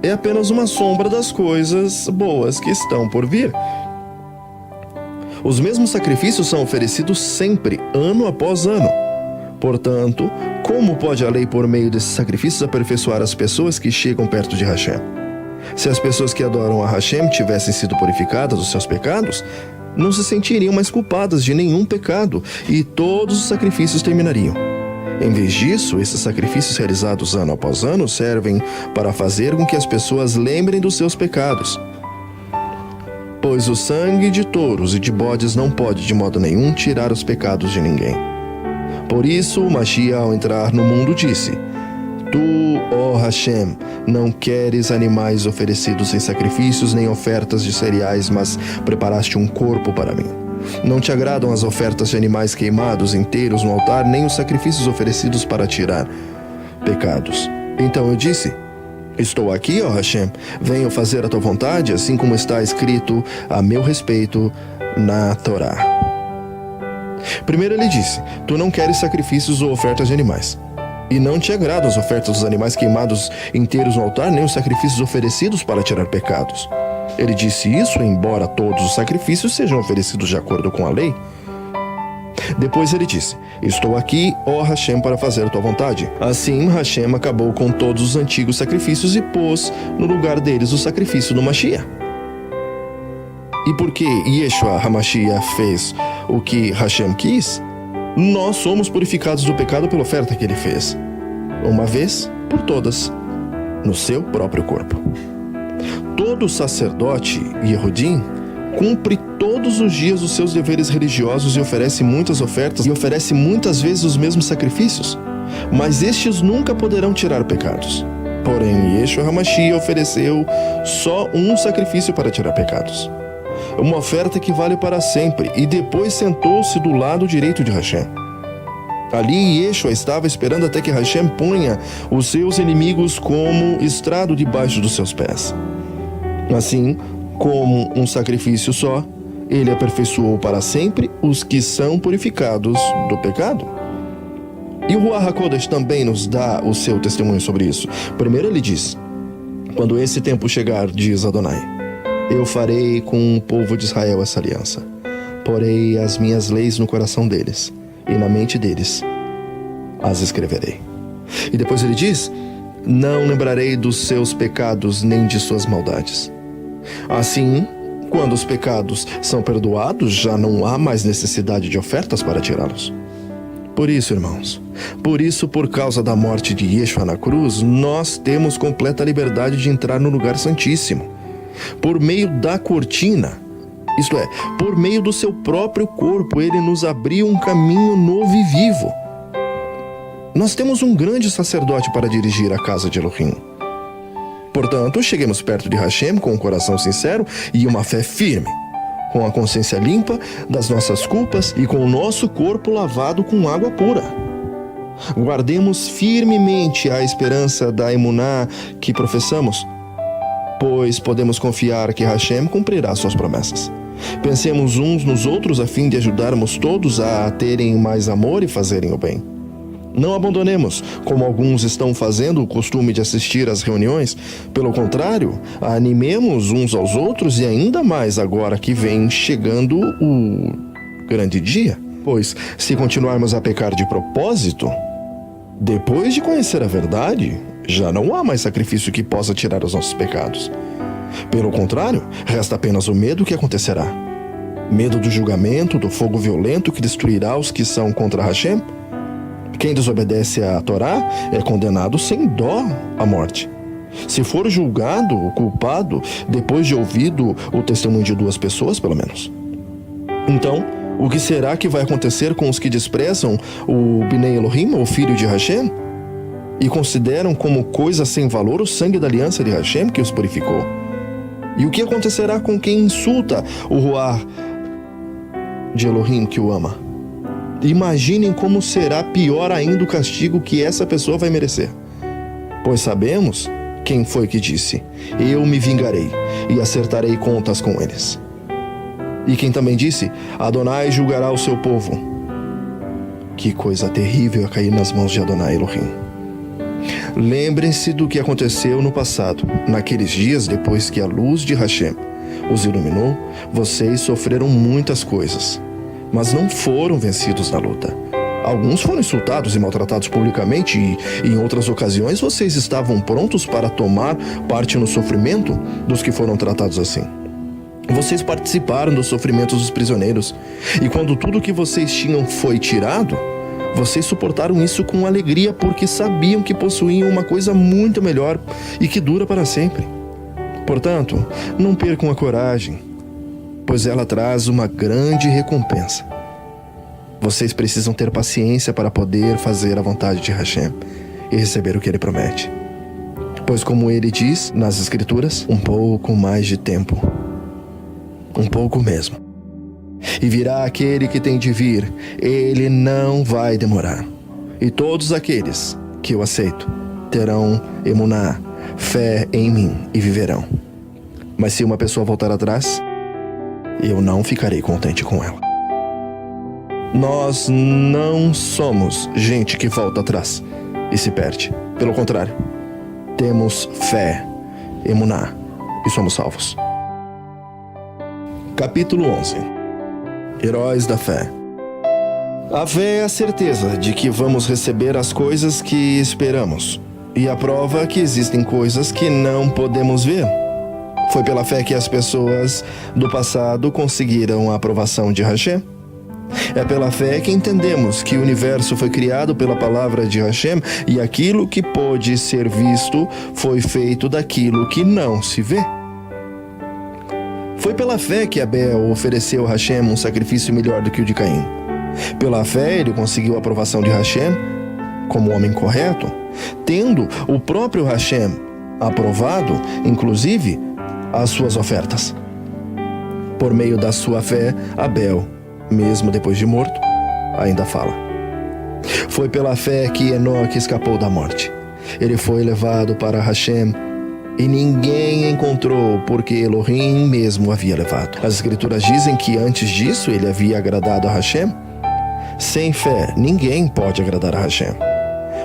É apenas uma sombra das coisas boas que estão por vir. Os mesmos sacrifícios são oferecidos sempre, ano após ano. Portanto, como pode a lei, por meio desses sacrifícios, aperfeiçoar as pessoas que chegam perto de Hashem? Se as pessoas que adoram a Hashem tivessem sido purificadas dos seus pecados, não se sentiriam mais culpadas de nenhum pecado e todos os sacrifícios terminariam. Em vez disso, esses sacrifícios realizados ano após ano servem para fazer com que as pessoas lembrem dos seus pecados. Pois o sangue de touros e de bodes não pode de modo nenhum tirar os pecados de ninguém. Por isso, o Mashiach, ao entrar no mundo, disse: Tu, ó Hashem, não queres animais oferecidos em sacrifícios nem ofertas de cereais, mas preparaste um corpo para mim. Não te agradam as ofertas de animais queimados inteiros no altar, nem os sacrifícios oferecidos para tirar pecados. Então eu disse: Estou aqui, ó Hashem, venho fazer a tua vontade, assim como está escrito a meu respeito na Torá. Primeiro ele disse: Tu não queres sacrifícios ou ofertas de animais. E não te agradam as ofertas dos animais queimados inteiros no altar, nem os sacrifícios oferecidos para tirar pecados. Ele disse isso, embora todos os sacrifícios sejam oferecidos de acordo com a lei. Depois ele disse: estou aqui, ó Hashem, para fazer tua vontade. Assim, Hashem acabou com todos os antigos sacrifícios e pôs no lugar deles o sacrifício do Mashiach. E porque Yeshua HaMashiach fez o que Hashem quis, nós somos purificados do pecado pela oferta que ele fez, uma vez por todas, no seu próprio corpo. Todo sacerdote Yehudim cumpre todos os dias os seus deveres religiosos e oferece muitas ofertas e oferece muitas vezes os mesmos sacrifícios, mas estes nunca poderão tirar pecados. Porém, Yeshua HaMashiach ofereceu só um sacrifício para tirar pecados, uma oferta que vale para sempre, e depois sentou-se do lado direito de Hashem. Ali Yeshua estava esperando até que Hashem ponha os seus inimigos como estrado debaixo dos seus pés. Assim, como um sacrifício só, ele aperfeiçoou para sempre os que são purificados do pecado. E o Ruach HaKodesh também nos dá o seu testemunho sobre isso. Primeiro ele diz: quando esse tempo chegar, diz Adonai, eu farei com o povo de Israel essa aliança. Porei as minhas leis no coração deles, e na mente deles as escreverei. E depois ele diz: não lembrarei dos seus pecados nem de suas maldades. Assim, quando os pecados são perdoados, já não há mais necessidade de ofertas para tirá-los. Por isso, irmãos, por causa da morte de Yeshua na cruz, nós temos completa liberdade de entrar no lugar santíssimo. Por meio da cortina, isto é, por meio do seu próprio corpo, ele nos abriu um caminho novo e vivo. Nós temos um grande sacerdote para dirigir a casa de Elohim. Portanto, cheguemos perto de Hashem com um coração sincero e uma fé firme, com a consciência limpa das nossas culpas e com o nosso corpo lavado com água pura. Guardemos firmemente a esperança da emuná que professamos, pois podemos confiar que Hashem cumprirá suas promessas. Pensemos uns nos outros a fim de ajudarmos todos a terem mais amor e fazerem o bem. Não abandonemos, como alguns estão fazendo, o costume de assistir às reuniões. Pelo contrário, animemos uns aos outros e ainda mais agora que vem chegando o grande dia. Pois, se continuarmos a pecar de propósito, depois de conhecer a verdade, já não há mais sacrifício que possa tirar os nossos pecados. Pelo contrário, resta apenas o medo que acontecerá. Medo do julgamento, do fogo violento que destruirá os que são contra Hashem. Quem desobedece à Torá é condenado sem dó à morte. Se for julgado o culpado, depois de ouvido o testemunho de duas pessoas, pelo menos. Então, o que será que vai acontecer com os que desprezam o Bnei Elohim, o filho de Hashem, e consideram como coisa sem valor o sangue da aliança de Hashem que os purificou? E o que acontecerá com quem insulta o Ruach de Elohim que o ama? Imaginem como será pior ainda o castigo que essa pessoa vai merecer. Pois sabemos quem foi que disse: eu me vingarei e acertarei contas com eles. E quem também disse: Adonai julgará o seu povo. Que coisa terrível é cair nas mãos de Adonai Elohim. Lembrem-se do que aconteceu no passado. Naqueles dias, depois que a luz de Hashem os iluminou, vocês sofreram muitas coisas, mas não foram vencidos na luta. Alguns foram insultados e maltratados publicamente e, em outras ocasiões, vocês estavam prontos para tomar parte no sofrimento dos que foram tratados assim. Vocês participaram dos sofrimentos dos prisioneiros, e quando tudo que vocês tinham foi tirado, vocês suportaram isso com alegria porque sabiam que possuíam uma coisa muito melhor e que dura para sempre. Portanto, não percam a coragem, pois ela traz uma grande recompensa. Vocês precisam ter paciência para poder fazer a vontade de Hashem e receber o que ele promete. Pois, como ele diz nas Escrituras, um pouco mais de tempo. Um pouco mesmo. E virá aquele que tem de vir, ele não vai demorar. E todos aqueles que eu aceito terão emuná, fé em mim e viverão. Mas se uma pessoa voltar atrás, eu não ficarei contente com ela. Nós não somos gente que volta atrás e se perde. Pelo contrário, temos fé, emuná e somos salvos. Capítulo 11. Heróis da fé. A fé é a certeza de que vamos receber as coisas que esperamos, e a prova que existem coisas que não podemos ver. Foi pela fé que as pessoas do passado conseguiram a aprovação de Hashem. É pela fé que entendemos que o universo foi criado pela palavra de Hashem e aquilo que pôde ser visto foi feito daquilo que não se vê. Foi pela fé que Abel ofereceu a Hashem um sacrifício melhor do que o de Caim. Pela fé ele conseguiu a aprovação de Hashem como homem correto, tendo o próprio Hashem aprovado, inclusive, as suas ofertas. Por meio da sua fé, Abel, mesmo depois de morto, ainda fala. Foi pela fé que Enoque escapou da morte. Ele foi levado para Hashem e ninguém encontrou, porque Elohim mesmo o havia levado. As escrituras dizem que antes disso ele havia agradado a Hashem. Sem fé, ninguém pode agradar a Hashem,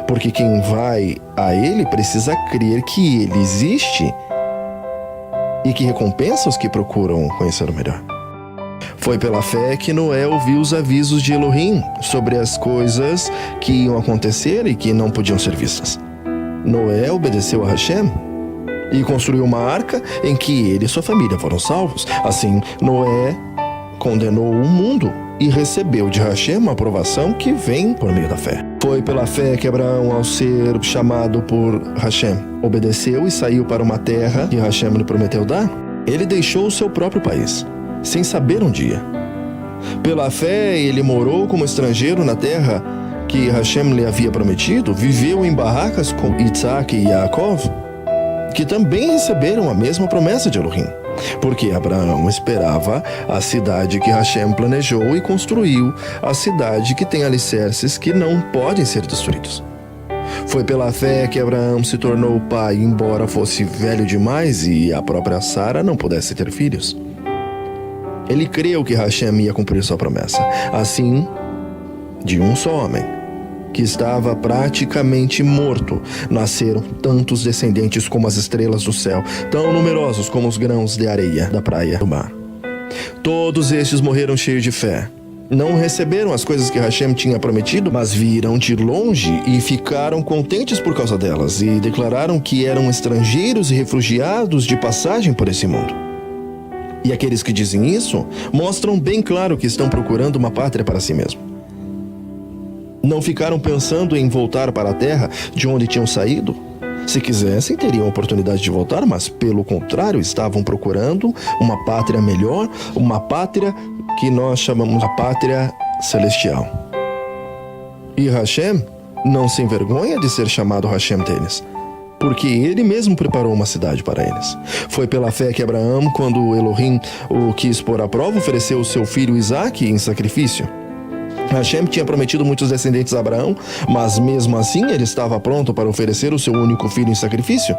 porque quem vai a ele precisa crer que ele existe e que recompensa os que procuram conhecer o melhor. Foi pela fé que Noé ouviu os avisos de Elohim sobre as coisas que iam acontecer e que não podiam ser vistas. Noé obedeceu a Hashem e construiu uma arca em que ele e sua família foram salvos. Assim, Noé condenou o mundo e recebeu de Hashem uma aprovação que vem por meio da fé. Foi pela fé que Abraão, ao ser chamado por Hashem, obedeceu e saiu para uma terra que Hashem lhe prometeu dar. Ele deixou o seu próprio país, sem saber um dia. Pela fé, ele morou como estrangeiro na terra que Hashem lhe havia prometido, viveu em barracas com Isaac e Yaakov, que também receberam a mesma promessa de Elohim, porque Abraão esperava a cidade que Hashem planejou e construiu, a cidade que tem alicerces que não podem ser destruídos. Foi pela fé que Abraão se tornou pai, embora fosse velho demais e a própria Sara não pudesse ter filhos. Ele creu que Hashem ia cumprir sua promessa. Assim, de um só homem, que estava praticamente morto, nasceram tantos descendentes como as estrelas do céu, tão numerosos como os grãos de areia da praia do mar. Todos estes morreram cheios de fé. Não receberam as coisas que Hashem tinha prometido, mas viram de longe e ficaram contentes por causa delas, e declararam que eram estrangeiros e refugiados de passagem por esse mundo. E aqueles que dizem isso mostram bem claro que estão procurando uma pátria para si mesmos. Não ficaram pensando em voltar para a terra de onde tinham saído? Se quisessem, teriam a oportunidade de voltar, mas pelo contrário, estavam procurando uma pátria melhor, uma pátria que nós chamamos a pátria celestial. E Hashem não se envergonha de ser chamado Hashem deles, porque ele mesmo preparou uma cidade para eles. Foi pela fé que Abraão, quando Elohim o quis pôr à prova, ofereceu o seu filho Isaque em sacrifício. Hashem tinha prometido muitos descendentes a Abraão, mas mesmo assim ele estava pronto para oferecer o seu único filho em sacrifício.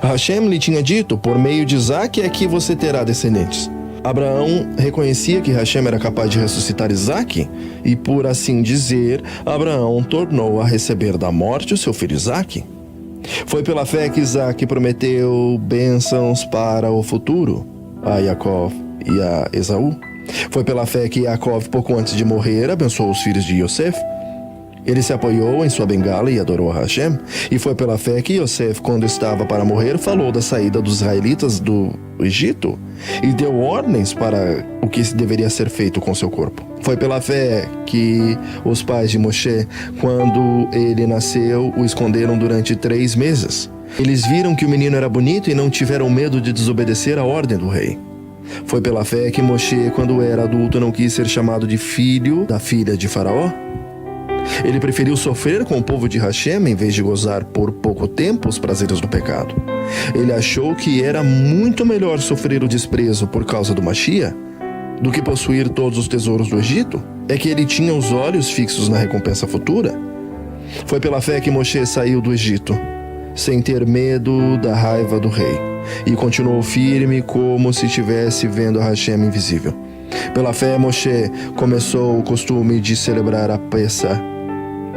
Hashem lhe tinha dito, por meio de Isaque é que você terá descendentes. Abraão reconhecia que Hashem era capaz de ressuscitar Isaque, e por assim dizer, Abraão tornou a receber da morte o seu filho Isaque. Foi pela fé que Isaque prometeu bênçãos para o futuro a Yaakov e a Esaú. Foi pela fé que Yaakov, pouco antes de morrer, abençoou os filhos de Yosef. Ele se apoiou em sua bengala e adorou a Hashem. E foi pela fé que Yosef, quando estava para morrer, falou da saída dos israelitas do Egito e deu ordens para o que deveria ser feito com seu corpo. Foi pela fé que os pais de Moshe, quando ele nasceu, o esconderam durante 3 meses. Eles viram que o menino era bonito e não tiveram medo de desobedecer a ordem do rei. Foi pela fé que Moshe, quando era adulto, não quis ser chamado de filho da filha de Faraó. Ele preferiu sofrer com o povo de Hashem em vez de gozar por pouco tempo os prazeres do pecado. Ele achou que era muito melhor sofrer o desprezo por causa do Mashiach do que possuir todos os tesouros do Egito. É que ele tinha os olhos fixos na recompensa futura. Foi pela fé que Moshe saiu do Egito, sem ter medo da raiva do rei, e continuou firme como se estivesse vendo a Hashem invisível. Pela fé, Moshe começou o costume de celebrar a Pessah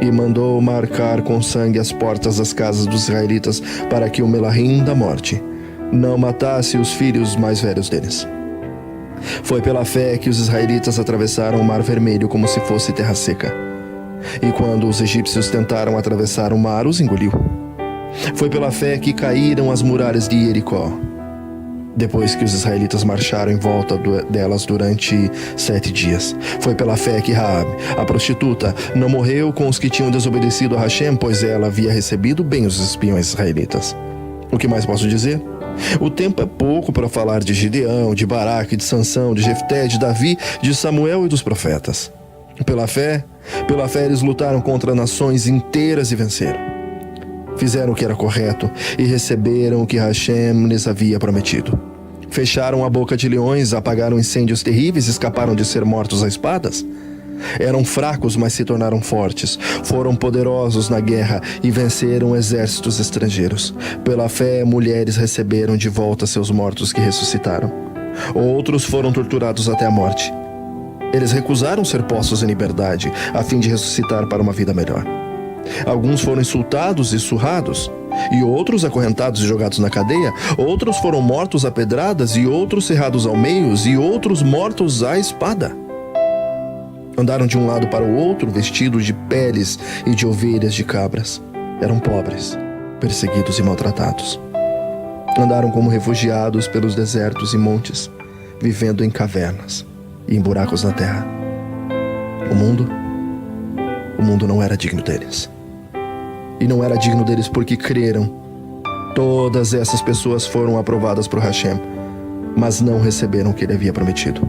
e mandou marcar com sangue as portas das casas dos israelitas para que o Melahim da morte não matasse os filhos mais velhos deles. Foi pela fé que os israelitas atravessaram o Mar Vermelho como se fosse terra seca. E quando os egípcios tentaram atravessar o mar, os engoliu. Foi pela fé que caíram as muralhas de Jericó, depois que os israelitas marcharam em volta delas durante 7 dias. Foi pela fé que Raabe, a prostituta, não morreu com os que tinham desobedecido a Hashem, pois ela havia recebido bem os espiões israelitas. O que mais posso dizer? O tempo é pouco para falar de Gideão, de Baraque, de Sansão, de Jefté, de Davi, de Samuel e dos profetas. Pela fé eles lutaram contra nações inteiras e venceram. Fizeram o que era correto e receberam o que Hashem lhes havia prometido. Fecharam a boca de leões, apagaram incêndios terríveis e escaparam de ser mortos a espadas. Eram fracos, mas se tornaram fortes. Foram poderosos na guerra e venceram exércitos estrangeiros. Pela fé, mulheres receberam de volta seus mortos que ressuscitaram. Outros foram torturados até a morte. Eles recusaram ser postos em liberdade, a fim de ressuscitar para uma vida melhor. Alguns foram insultados e surrados, e outros acorrentados e jogados na cadeia. Outros foram mortos a pedradas, e outros cerrados ao meio, e outros mortos à espada. Andaram de um lado para o outro, vestidos de peles e de ovelhas de cabras. Eram pobres, perseguidos e maltratados. Andaram como refugiados pelos desertos e montes, vivendo em cavernas e em buracos na terra. O mundo não era digno deles. E não era digno deles porque creram. Todas essas pessoas foram aprovadas por Hashem, mas não receberam o que ele havia prometido,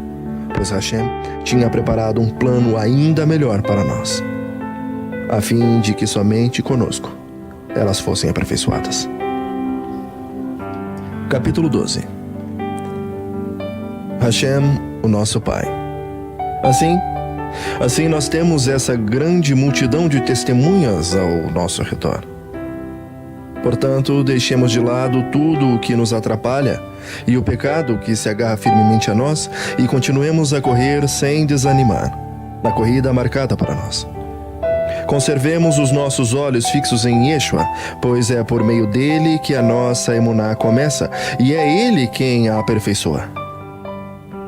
pois Hashem tinha preparado um plano ainda melhor para nós, a fim de que somente conosco elas fossem aperfeiçoadas. Capítulo 12. Hashem, o nosso Pai. Assim nós temos essa grande multidão de testemunhas ao nosso redor. Portanto, deixemos de lado tudo o que nos atrapalha e o pecado que se agarra firmemente a nós e continuemos a correr sem desanimar, na corrida marcada para nós. Conservemos os nossos olhos fixos em Yeshua, pois é por meio dele que a nossa emuná começa e é ele quem a aperfeiçoa.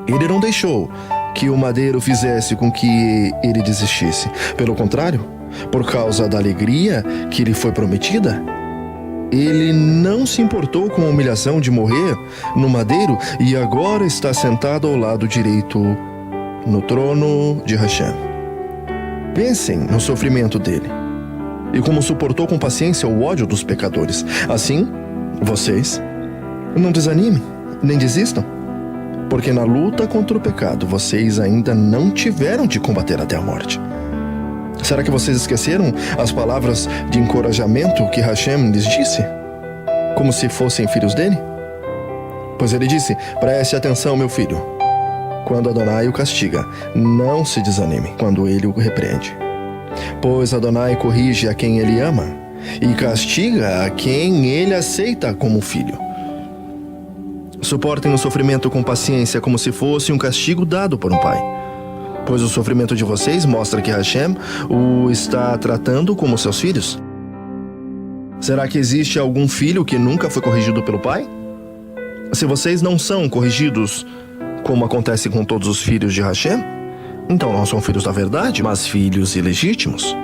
Ele não deixou que o madeiro fizesse com que ele desistisse. Pelo contrário, por causa da alegria que lhe foi prometida, ele não se importou com a humilhação de morrer no madeiro e agora está sentado ao lado direito no trono de Hashem. Pensem no sofrimento dele e como suportou com paciência o ódio dos pecadores. Assim, vocês não desanimem, nem desistam, porque na luta contra o pecado vocês ainda não tiveram de combater até a morte. Será que vocês esqueceram as palavras de encorajamento que Hashem lhes disse? Como se fossem filhos dele? Pois ele disse: preste atenção, meu filho. Quando Adonai o castiga, não se desanime quando ele o repreende. Pois Adonai corrige a quem ele ama e castiga a quem ele aceita como filho. Suportem o sofrimento com paciência como se fosse um castigo dado por um pai. Pois o sofrimento de vocês mostra que Hashem o está tratando como seus filhos. Será que existe algum filho que nunca foi corrigido pelo pai? Se vocês não são corrigidos, como acontece com todos os filhos de Hashem, então não são filhos da verdade, mas filhos ilegítimos.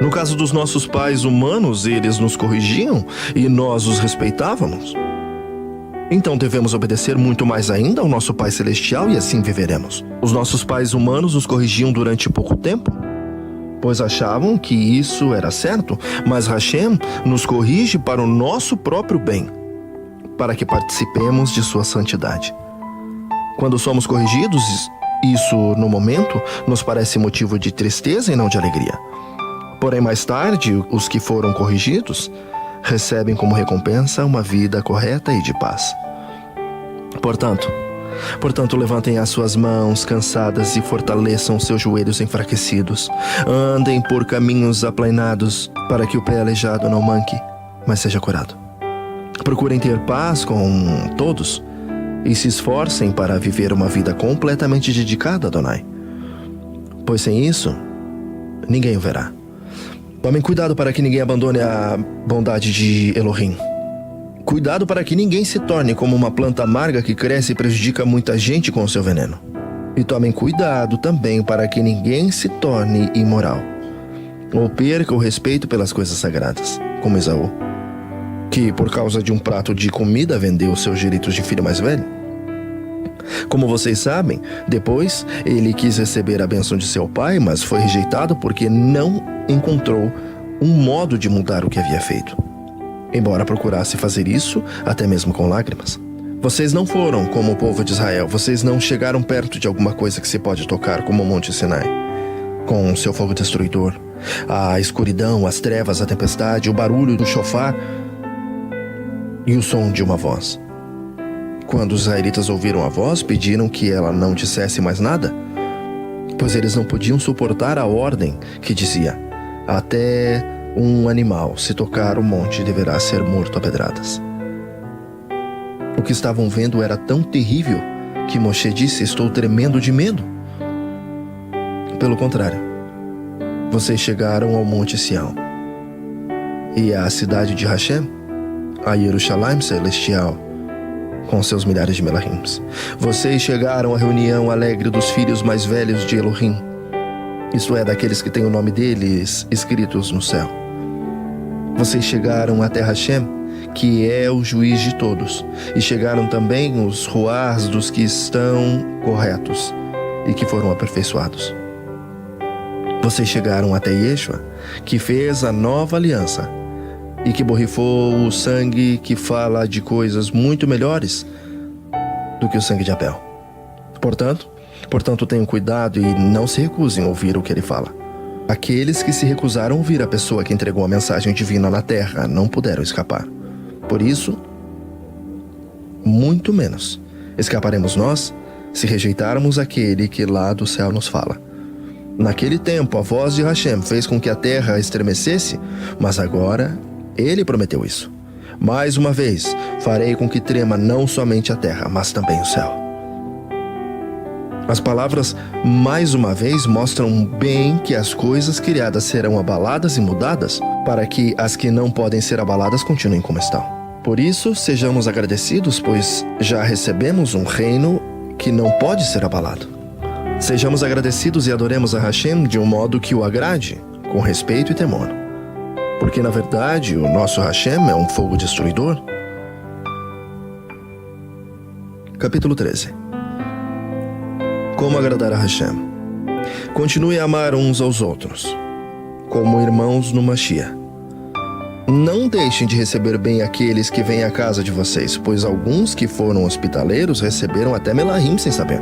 No caso dos nossos pais humanos, eles nos corrigiam e nós os respeitávamos. Então devemos obedecer muito mais ainda ao nosso Pai Celestial e assim viveremos. Os nossos pais humanos nos corrigiam durante pouco tempo, pois achavam que isso era certo, mas Hashem nos corrige para o nosso próprio bem, para que participemos de sua santidade. Quando somos corrigidos, isso no momento nos parece motivo de tristeza e não de alegria. Porém, mais tarde, os que foram corrigidos recebem como recompensa uma vida correta e de paz. Portanto, levantem as suas mãos cansadas e fortaleçam seus joelhos enfraquecidos. Andem por caminhos aplainados, para que o pé aleijado não manque, mas seja curado. Procurem ter paz com todos e se esforcem para viver uma vida completamente dedicada a Adonai, pois sem isso, ninguém o verá. Tomem cuidado para que ninguém abandone a bondade de Elohim, Cuidado para que ninguém se torne como uma planta amarga que cresce e prejudica muita gente com o seu veneno. E tomem cuidado também para que ninguém se torne imoral, ou perca o respeito pelas coisas sagradas, como Esaú, que por causa de um prato de comida vendeu seus direitos de filho mais velho. Como vocês sabem, depois ele quis receber a bênção de seu pai, mas foi rejeitado porque não encontrou um modo de mudar o que havia feito, embora procurasse fazer isso até mesmo com lágrimas. Vocês não foram como o povo de Israel, vocês não chegaram perto de alguma coisa que se pode tocar, como o Monte Sinai, com seu fogo destruidor, a escuridão, as trevas, a tempestade, o barulho do shofar e o som de uma voz. Quando os israelitas ouviram a voz, pediram que ela não dissesse mais nada, pois eles não podiam suportar a ordem que dizia: até um animal, se tocar o monte, deverá ser morto a pedradas. O que estavam vendo era tão terrível que Moshe disse: estou tremendo de medo. Pelo contrário, vocês chegaram ao Monte Sião e à cidade de Hashem, a Jerusalém celestial, com seus milhares de melahims. Vocês chegaram à reunião alegre dos filhos mais velhos de Elohim, isto é, daqueles que têm o nome deles escritos no céu. Vocês chegaram até Hashem, que é o juiz de todos, e chegaram também os ruás dos que estão corretos e que foram aperfeiçoados. Vocês chegaram até Yeshua, que fez a nova aliança e que borrifou o sangue que fala de coisas muito melhores do que o sangue de Abel. Portanto, tenham cuidado e não se recusem a ouvir o que ele fala. Aqueles que se recusaram a ouvir a pessoa que entregou a mensagem divina na terra não puderam escapar. Por isso, muito menos escaparemos nós se rejeitarmos aquele que lá do céu nos fala. Naquele tempo, a voz de Hashem fez com que a terra estremecesse, mas agora ele prometeu isso. Mais uma vez, farei com que trema não somente a terra, mas também o céu. As palavras mais uma vez mostram bem que as coisas criadas serão abaladas e mudadas para que as que não podem ser abaladas continuem como estão. Por isso, sejamos agradecidos, pois já recebemos um reino que não pode ser abalado. Sejamos agradecidos e adoremos a Hashem de um modo que o agrade, com respeito e temor. Porque, na verdade, o nosso Hashem é um fogo destruidor. Capítulo 13. Como agradar a Hashem? Continue a amar uns aos outros, como irmãos no Mashiach. Não deixem de receber bem aqueles que vêm à casa de vocês, pois alguns que foram hospitaleiros receberam até melahim sem saber.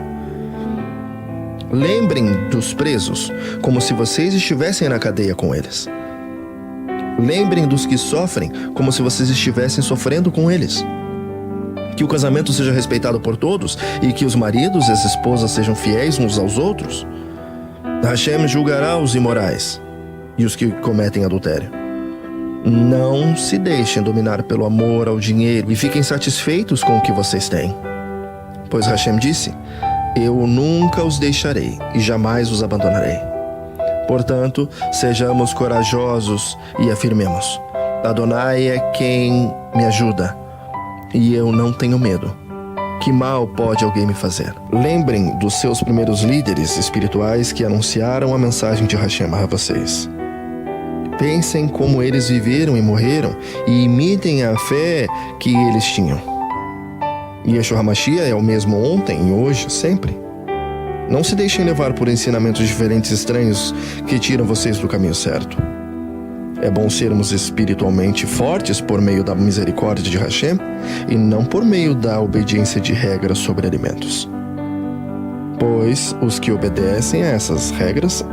Lembrem dos presos, como se vocês estivessem na cadeia com eles. Lembrem dos que sofrem, como se vocês estivessem sofrendo com eles. Que o casamento seja respeitado por todos e que os maridos e as esposas sejam fiéis uns aos outros. Hashem julgará os imorais e os que cometem adultério. Não se deixem dominar pelo amor ao dinheiro e fiquem satisfeitos com o que vocês têm. Pois Hashem disse: eu nunca os deixarei e jamais os abandonarei. Portanto, sejamos corajosos e afirmemos: Adonai é quem me ajuda, e eu não tenho medo. Que mal pode alguém me fazer? Lembrem dos seus primeiros líderes espirituais que anunciaram a mensagem de Hashem a vocês. Pensem como eles viveram e morreram e imitem a fé que eles tinham. Yeshua HaMashiach é o mesmo ontem, hoje, sempre. Não se deixem levar por ensinamentos diferentes e estranhos que tiram vocês do caminho certo. É bom sermos espiritualmente fortes por meio da misericórdia de Hashem e não por meio da obediência de regras sobre alimentos. Pois os que obedecem a essas regras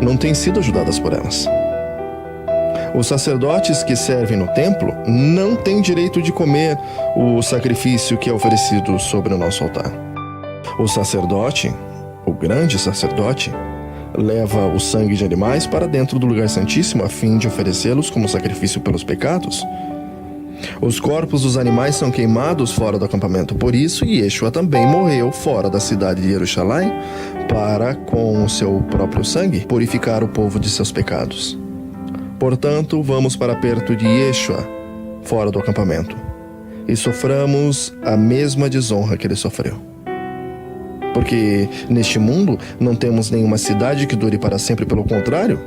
não têm sido ajudados por elas. Os sacerdotes que servem no templo não têm direito de comer o sacrifício que é oferecido sobre o nosso altar. O sacerdote, o grande sacerdote, leva o sangue de animais para dentro do lugar santíssimo a fim de oferecê-los como sacrifício pelos pecados. Os corpos dos animais são queimados fora do acampamento. Por isso, Yeshua também morreu fora da cidade de Jerusalém para, com o seu próprio sangue, purificar o povo de seus pecados. Portanto, vamos para perto de Yeshua, fora do acampamento, e soframos a mesma desonra que ele sofreu. Porque neste mundo não temos nenhuma cidade que dure para sempre, pelo contrário,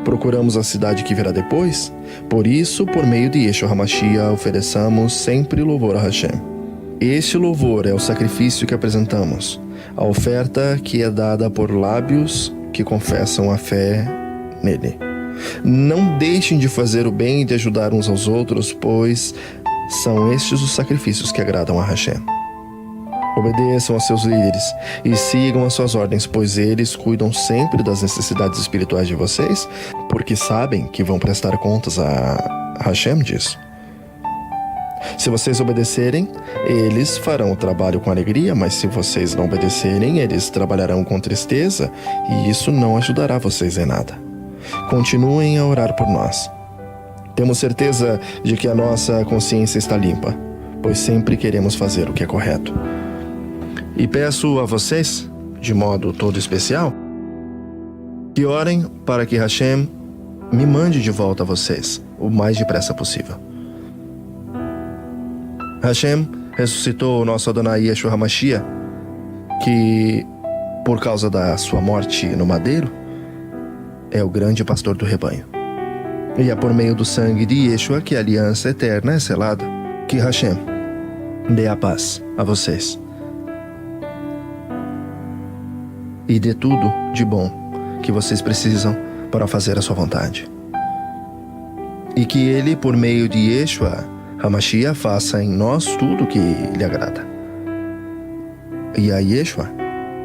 procuramos a cidade que virá depois. Por isso, por meio de Yeshua HaMashiach, ofereçamos sempre louvor a Hashem. Este louvor é o sacrifício que apresentamos, a oferta que é dada por lábios que confessam a fé nele. Não deixem de fazer o bem e de ajudar uns aos outros, pois são estes os sacrifícios que agradam a Hashem. Obedeçam aos seus líderes e sigam as suas ordens, pois eles cuidam sempre das necessidades espirituais de vocês, porque sabem que vão prestar contas a Hashem disso. Se vocês obedecerem, eles farão o trabalho com alegria, mas se vocês não obedecerem, eles trabalharão com tristeza, e isso não ajudará vocês em nada. Continuem a orar por nós. Temos certeza de que a nossa consciência está limpa, pois sempre queremos fazer o que é correto. E peço a vocês, de modo todo especial, que orem para que Hashem me mande de volta a vocês o mais depressa possível. Hashem ressuscitou o nosso Adonai Yeshua HaMashiach, que, por causa da sua morte no madeiro, é o grande pastor do rebanho. E é por meio do sangue de Yeshua que a aliança eterna é selada. Que Hashem dê a paz a vocês e dê tudo de bom que vocês precisam para fazer a sua vontade. E que Ele, por meio de Yeshua HaMashiach, faça em nós tudo que lhe agrada. E a Yeshua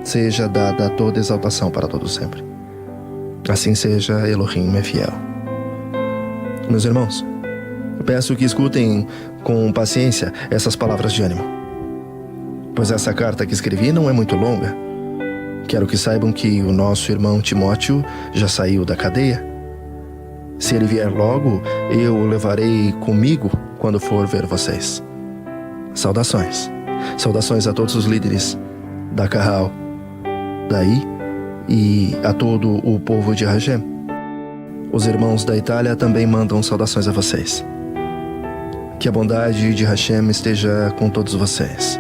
seja dada toda exaltação para todo sempre. Assim seja, Elohim é fiel. Meus irmãos, eu peço que escutem com paciência essas palavras de ânimo, pois essa carta que escrevi não é muito longa. Quero que saibam que o nosso irmão Timóteo já saiu da cadeia. Se ele vier logo, eu o levarei comigo quando for ver vocês. Saudações. Saudações a todos os líderes da Kahal, daí e a todo o povo de Hashem. Os irmãos da Itália também mandam saudações a vocês. Que a bondade de Hashem esteja com todos vocês.